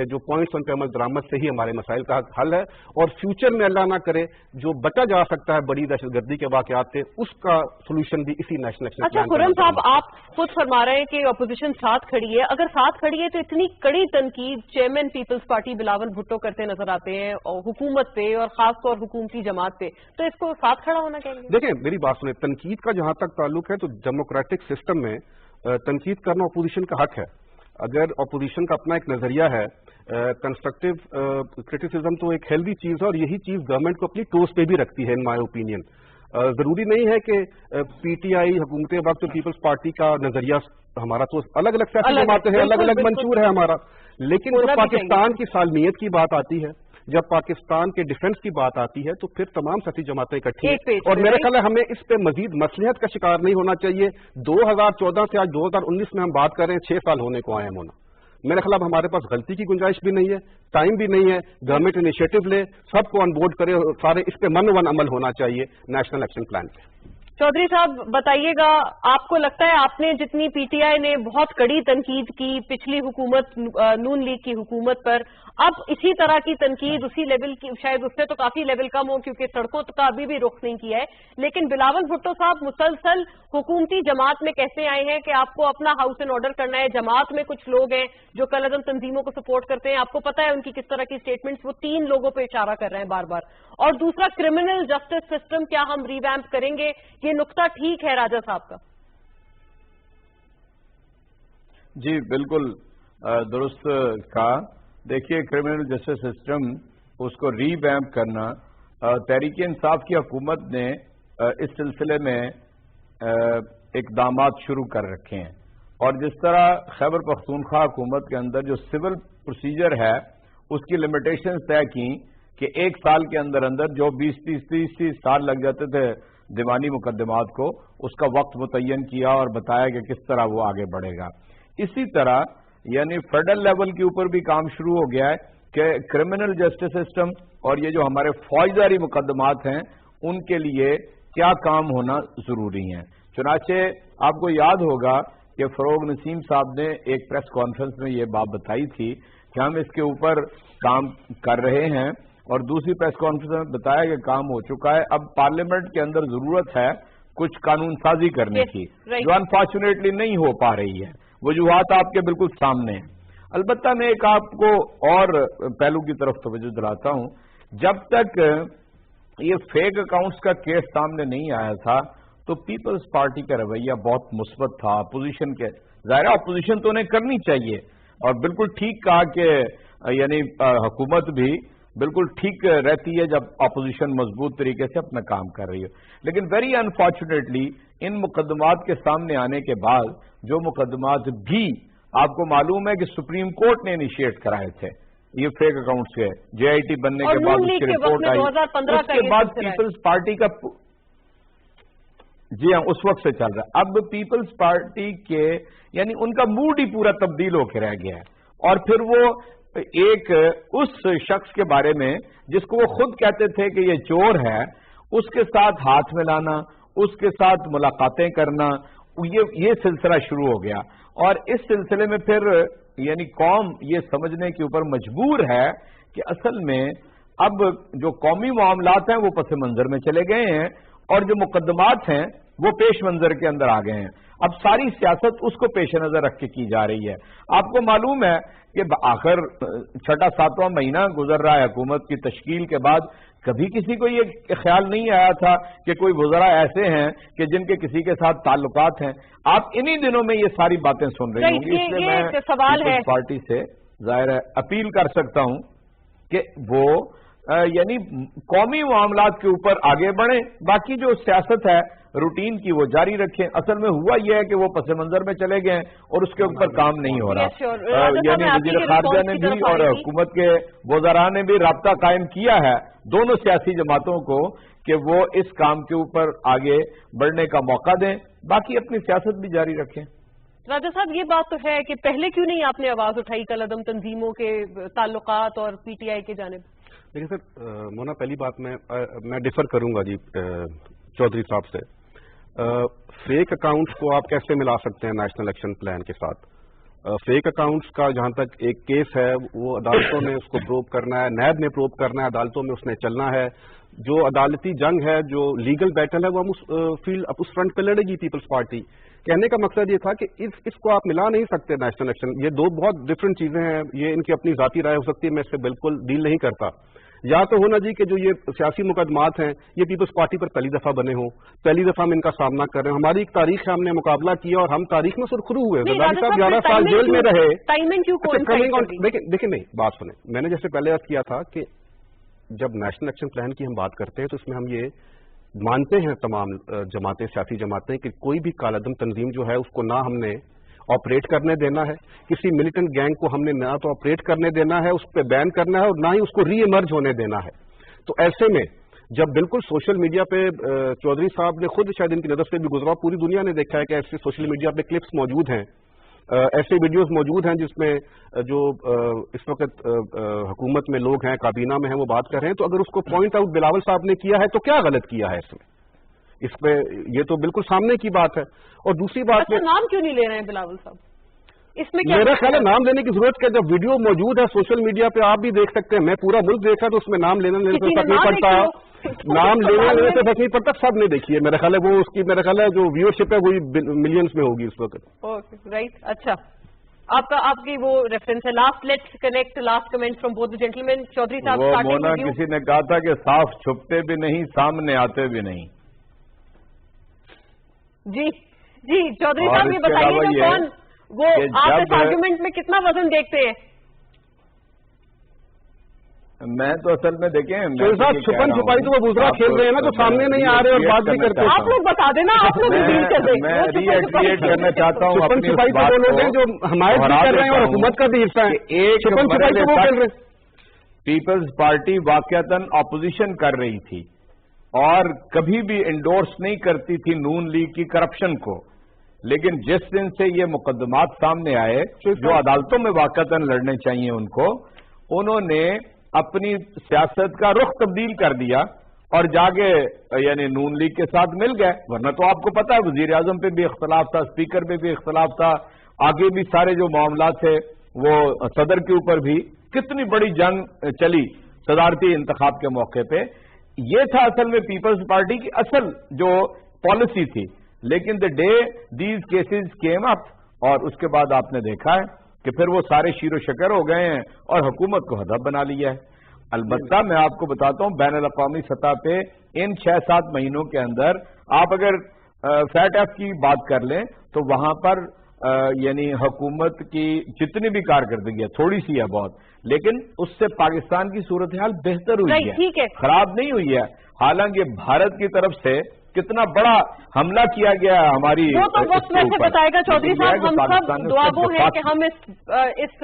Speaker 6: जो पॉइंट्स उन पे अमल दरामद से ही हमारे मसाइल का हल है, और फ्यूचर में अल्लाह ना करे जो बचा जा सकता है बड़ी दहशतगर्दी के वाकयात से, उसका सोल्यूशन भी इसी नेशनल एक्शन
Speaker 1: अच्छा खुर्रम साहब, आप खुद फरमा रहे हैं कि अपोजिशन साथ खड़ी है, अगर साथ खड़ी है तो इतनी कड़ी तनकीद चेयरमैन पीपल्स पार्टी बिलावल भुट्टो करते नजर आते हैं और हुकूमत पे और खासतौर हुकूमती जमात पे, तो इसको साथ खड़ा होना चाहिए?
Speaker 6: देखिए मेरी बात सुने, तनकीद का जहां तक ताल्लुक है तो डेमोक्रेटिक सिस्टम में तनकीद करना अपोजिशन का हक है। अगर अपोजिशन का अपना एक नजरिया है, कंस्ट्रक्टिव क्रिटिसिज्म तो एक हेल्दी चीज है और यही चीज गवर्नमेंट को अपनी टोस पे भी रखती है इन माय ओपिनियन। जरूरी नहीं है कि पीटीआई हुकूमत वक्त और पीपल्स पार्टी का नजरिया हमारा तो अलग अलग सियासी जमातें हैं, अलग अलग मंशूर है हमारा, लेकिन जब पाकिस्तान की सालमियत की बात आती है, जब पाकिस्तान के डिफेंस की बात आती है तो फिर तमाम सियासी जमातें इकट्ठी हैं, और मेरा ख्याल है हमें इस पे मजीद मसलियत का शिकार नहीं होना चाहिए। 2014 से आज 2019 में हम बात कर रहे हैं, 6 साल होने को आए हैं। मेरा ख्याल हमारे पास गलती की गुंजाइश भी नहीं है, टाइम भी नहीं है, गवर्नमेंट इनिशिएटिव ले, सबको ऑनबोर्ड करे, सारे इस पे मन वन अमल होना चाहिए नेशनल एक्शन प्लान पे।
Speaker 1: चौधरी साहब बताइएगा, आपको लगता है आपने जितनी पीटीआई ने बहुत कड़ी तनकीद की पिछली हुकूमत नून लीग की हुकूमत पर, अब इसी तरह की तनकीद उसी लेवल की, शायद उससे तो काफी लेवल कम हो क्योंकि सड़कों का अभी भी रुख नहीं किया है, लेकिन बिलावल भुट्टो साहब मुसलसल हुकूमती जमात में कैसे आए हैं कि आपको अपना हाउस एंड ऑर्डर करना है? जमात में कुछ लोग हैं जो कलअदम तंजीमों को सपोर्ट करते हैं, आपको पता है उनकी किस तरह की स्टेटमेंट्स, वो 3 लोगों पर इशारा कर रहे हैं बार बार। और दूसरा, क्रिमिनल जस्टिस सिस्टम क्या हम रिवैम्प करेंगे? ये नुक्ता ठीक है राजा साहब का?
Speaker 5: जी बिल्कुल दुरुस्त कहा। देखिए क्रिमिनल जस्टिस सिस्टम उसको रीवैम्प करना, तहरीक इंसाफ की हुकूमत ने इस सिलसिले में इक़दामात शुरू कर रखे हैं, और जिस तरह खैबर पख्तूनख्वा हुकूमत के अंदर जो सिविल प्रोसीजर है उसकी लिमिटेशंस तय की कि 1 साल के अंदर अंदर जो 20-30 साल लग जाते थे दीवानी मुकदमात को, उसका वक्त मुतय्यन किया और बताया कि किस तरह वो आगे बढ़ेगा। इसी तरह यानी फेडरल लेवल के ऊपर भी काम शुरू हो गया है कि क्रिमिनल जस्टिस सिस्टम और ये जो हमारे फौजदारी मुकदमात हैं उनके लिए क्या काम होना जरूरी है। चुनाचे आपको याद होगा कि फरोग नसीम साहब ने एक प्रेस कॉन्फ्रेंस में ये बात बताई थी कि हम इसके ऊपर काम कर रहे हैं, और दूसरी प्रेस कॉन्फ्रेंस में बताया कि काम हो चुका है। अब पार्लियामेंट के अंदर जरूरत है कुछ कानून साजी करने की, जो अनफॉर्चुनेटली नहीं हो पा रही है। वजूहात आपके बिल्कुल सामने हैं। अलबत्ता मैं एक आपको और पहलू की तरफ तवज्जो दिलाता हूं, जब तक ये फेक अकाउंट्स का केस सामने नहीं आया था तो पीपल्स पार्टी का रवैया बहुत मुस्बत था अपोजिशन के। जाहिर अपोजिशन तो उन्हें करनी चाहिए, और बिल्कुल ठीक कहा कि यानी हुकूमत भी बिल्कुल ठीक रहती है जब अपोजिशन मजबूत तरीके से अपना काम कर रही है। लेकिन वेरी अनफॉर्चुनेटली इन मुकदमात के सामने आने के बाद, जो मुकदमात भी आपको मालूम है कि सुप्रीम कोर्ट ने इनिशिएट कराए थे ये फेक अकाउंट्स के, जेआईटी बनने के बाद उसकी रिपोर्ट आई, उसके बाद पीपल्स पार्टी का, जी हाँ उस वक्त से चल रहा है। अब पीपल्स पार्टी के यानी उनका मूड ही पूरा तब्दील होकर रह गया है, और फिर वो एक उस शख्स के बारे में जिसको वो खुद कहते थे कि ये चोर है, उसके साथ हाथ मिलाना, उसके साथ मुलाकातें करना, ये सिलसिला शुरू हो गया। और इस सिलसिले में फिर यानी कौम ये समझने के ऊपर मजबूर है कि असल में अब जो कौमी मामलात हैं वो पस मंजर में चले गए हैं, और जो मुकदमात हैं वो पेश मंजर के अंदर आ गए हैं। अब सारी सियासत उसको पेश नजर रख के की जा रही है। आपको मालूम है कि आखिर 6वां महीना गुजर रहा है हुकूमत की तश्कील के बाद, कभी किसी को ये ख्याल नहीं आया था कि कोई वज़रा ऐसे हैं कि जिनके किसी के साथ ताल्लुकात हैं। आप इन्हीं दिनों में ये सारी बातें सुन रही होंगी, इसलिए मैं पीपल्स पार्टी से जाहिर है अपील कर सकता हूं कि वो यानी कौमी मामलात के ऊपर आगे बढ़े, बाकी जो सियासत है रूटीन की वो जारी रखें। असल में हुआ यह है कि वो पस मंजर में चले गए और उसके ऊपर काम नहीं हो रहा। यानी वज़ीर खारजा ने भी और हुकूमत के वज़रा ने भी राब्ता कायम किया है दोनों सियासी जमातों को कि वो इस काम के ऊपर आगे बढ़ने का मौका दें, बाकी अपनी सियासत भी जारी रखें।
Speaker 1: राजा साहब ये बात तो है कि पहले क्यों नहीं आपने आवाज उठाई कलअदम तंजीमों के ताल्लुकात और पीटीआई के जानिब?
Speaker 6: देखिए सर मोना, पहली बात मैं डिफर करूंगा जी चौधरी साहब से। फेक अकाउंट्स को आप कैसे मिला सकते हैं नेशनल एक्शन प्लान के साथ? फेक अकाउंट्स का जहां तक एक केस है वो अदालतों में उसको प्रूव करना है, नैब में प्रूव करना है, अदालतों में उसने चलना है। जो अदालती जंग है, जो लीगल बैटल है, वो हम उस फ्रंट पे लड़ेगी पीपल्स पार्टी। कहने का मकसद ये था कि इसको आप मिला नहीं सकते नेशनल इलेक्शन, ये दो बहुत डिफरेंट चीजें हैं, ये इनकी अपनी जाती राय हो सकती है, मैं इससे बिल्कुल डील नहीं करता। या तो होना जी कि जो ये सियासी मुकदमात हैं ये पीपल्स पार्टी पर पहली दफा बने हों, पहली दफा हम इनका सामना कर रहे हैं। हमारी एक तारीख है, हमने मुकाबला किया और हम तारीख में सुरखरू हुए। जरदारी साहब 11 साल जेल में रहे। देखिए नहीं, बात सुने, मैंने जैसे पहले अर्ज किया था कि जब नेशनल एक्शन प्लान की हम बात करते हैं तो इसमें हम ये मानते हैं तमाम जमातें, सियासी जमातें, कि कोई भी कालादम तंजीम जो है उसको ना हमने ऑपरेट करने देना है, किसी मिलिटेंट गैंग को हमने ना तो ऑपरेट करने देना है, उस पर बैन करना है और ना ही उसको री इमर्ज होने देना है। तो ऐसे में जब बिल्कुल सोशल मीडिया पे चौधरी साहब ने खुद शायद इनकी नजर से भी गुजरा, पूरी दुनिया ने देखा है कि ऐसे सोशल मीडिया पे क्लिप्स मौजूद हैं, ऐसे वीडियोस मौजूद हैं जिसमें जो इस वक्त हुकूमत में लोग हैं, काबीना में हैं, वो बात कर रहे हैं। तो अगर उसको पॉइंट आउट बिलावल साहब ने किया है तो क्या गलत किया है इस पे, ये तो बिल्कुल सामने की बात है। और दूसरी बात,
Speaker 1: नाम क्यों नहीं ले रहे हैं बिलावल साहब इसमें? क्या
Speaker 6: मेरा ख्याल है नाम लेने की जरूरत है। जब वीडियो मौजूद है सोशल मीडिया पे, आप भी देख सकते हैं, मैं पूरा मुल्क देखा, तो उसमें नाम लेने से फर्क नहीं पड़ता, नाम लेने से फर्क नहीं पड़ता। सब ने देखी है, मेरा ख्याल है वो उसकी, मेरा ख्याल है जो व्यूअरशिप है वही मिलियंस में होगी इस वक्त।
Speaker 1: राइट, अच्छा, आपकी वो रेफरेंस है। Last let's connect last comment from both the gentleman. Chaudhry साहब,
Speaker 5: मोना, किसी ने कहा था कि साफ छुपते भी नहीं, सामने आते भी नहीं।
Speaker 1: जी चौधरी साहब, ये बताइए कि कौन वो आप इस आर्गुमेंट में कितना वजन देखते हैं?
Speaker 5: मैं तो असल में देखें,
Speaker 6: छुपन छुपाई तो वो दूसरा खेल रहे हैं ना, तो सामने नहीं आ रहे और बात भी करते हैं।
Speaker 1: आप लोग बता देना, आप लोग डील कर दें।
Speaker 5: मैं रीएक्टिवेट करना चाहता हूँ,
Speaker 6: छुपन छुपाई तो वो लोग हैं जो हमारे भी कर रहे हैं और हुकूमत का भी हिस्सा है।
Speaker 5: एक
Speaker 6: छुपन छुपाई तो वो खेल रहे हैं।
Speaker 5: पीपल्स पार्टी वाकयातन ऑपोजिशन कर रही थी और कभी भी इंडोर्स नहीं करती थी नून लीग की करप्शन को, लेकिन जिस दिन से ये मुकदमात सामने आए जो अदालतों में वाकयातन लड़ने चाहिए उनको, उन्होंने अपनी सियासत का रुख तब्दील कर दिया और जाके यानी नून लीग के साथ मिल गए। वरना तो आपको पता है वजीर आजम पे भी इख्तलाफ था, स्पीकर पे भी इख्तलाफ था, आगे भी सारे जो मामला थे वो सदर के ऊपर भी कितनी बड़ी जंग चली सदारती इंतखाब के मौके पे। ये था असल में पीपल्स पार्टी की असल जो पॉलिसी थी। लेकिन the day these cases came up, और उसके बाद आपने देखा है कि फिर वो सारे शीरो शकर हो गए हैं और हुकूमत को हदफ बना लिया है। अलबत्ता मैं आपको बताता हूं, बैन अल-अक़वामी सतह पे इन 6-7 महीनों के अंदर आप अगर फैट की बात कर लें तो वहां पर यानी हुकूमत की जितनी भी कारकर्दगी है, थोड़ी सी है बहुत, लेकिन उससे पाकिस्तान की सूरत हाल बेहतर हुई है, खराब नहीं हुई है। हालांकि भारत की तरफ से कितना बड़ा हमला किया गया है हमारी,
Speaker 1: वो तो वक्त वैसे बताएगा चौधरी साहब। हम सब दुआगो है कि हम इस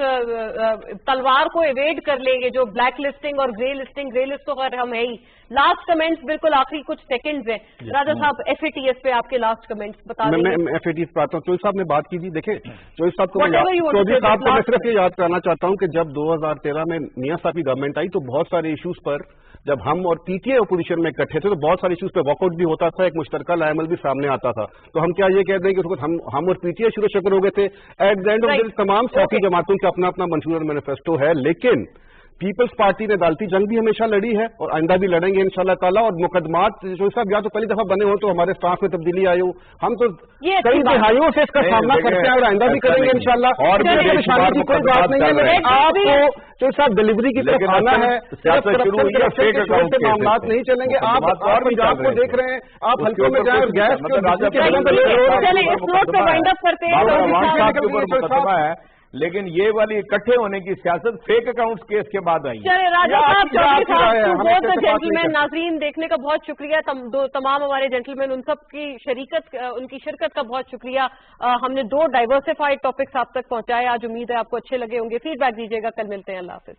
Speaker 1: तलवार को एवेड कर लेंगे, जो ब्लैक लिस्टिंग और ग्रे लिस्ट तो खैर हम है ही। लास्ट कमेंट्स बिल्कुल आखिरी कुछ सेकंड्स हैं। राजा साहब, FATF पे आपके लास्ट कमेंट्स बता दें।
Speaker 6: मैं FATF पे आता हूँ। चौधरी साहब ने बात की थी, देखें चौधरी साहब को मैं सिर्फ ये याद कराना चाहता हूँ कि जब 2013 में मियां साहब की गवर्नमेंट आई तो बहुत सारे इश्यूज पर जब हम और PTA अपोजिशन में इकट्ठे थे तो बहुत सारे इश्यूज पे वॉकआउट भी होता था, एक मुश्तरका लाएमल भी सामने आता था। तो हम क्या ये कहते हैं कि हम और PTA शुरू शक्र हो गए थे। At the end of this तमाम सियासी जमातों का अपना अपना मंशूर और मैनिफेस्टो है, लेकिन पीपल्स पार्टी ने अदालती जंग भी हमेशा लड़ी है और आइंदा भी लड़ेंगे इंशाल्लाह ताला। और मुकदमात जो साहब या तो पहली दफा बने हो तो हमारे स्टाफ में तब्दीली आई हो, हम तो कई दिहाइयों से इसका सामना करते हैं और आइंदा भी करेंगे इंशाल्लाह। और परेशानी की कोई बात नहीं है, लेकिन आपको जो साहब डिलीवरी की तरफ आना है, मामला नहीं चलेंगे। आप और पंजाब को देख रहे हैं, आप हल्कों में जाए और गैस
Speaker 5: है, लेकिन ये वाली इकट्ठे होने की सियासत फेक अकाउंट्स केस के बाद आई।
Speaker 1: चलिए राजा साहब, चौधरी साहब, बहुत जेंटलमैन नाजरीन देखने का बहुत शुक्रिया। तमाम हमारे जेंटलमैन उन सब की उनकी शिरकत का बहुत शुक्रिया। हमने 2 डाइवर्सिफाइड टॉपिक्स आप तक पहुंचाए। आज उम्मीद है आपको अच्छे लगे होंगे। फीडबैक दीजिएगा, कल मिलते हैं। अल्लाह हाफिज।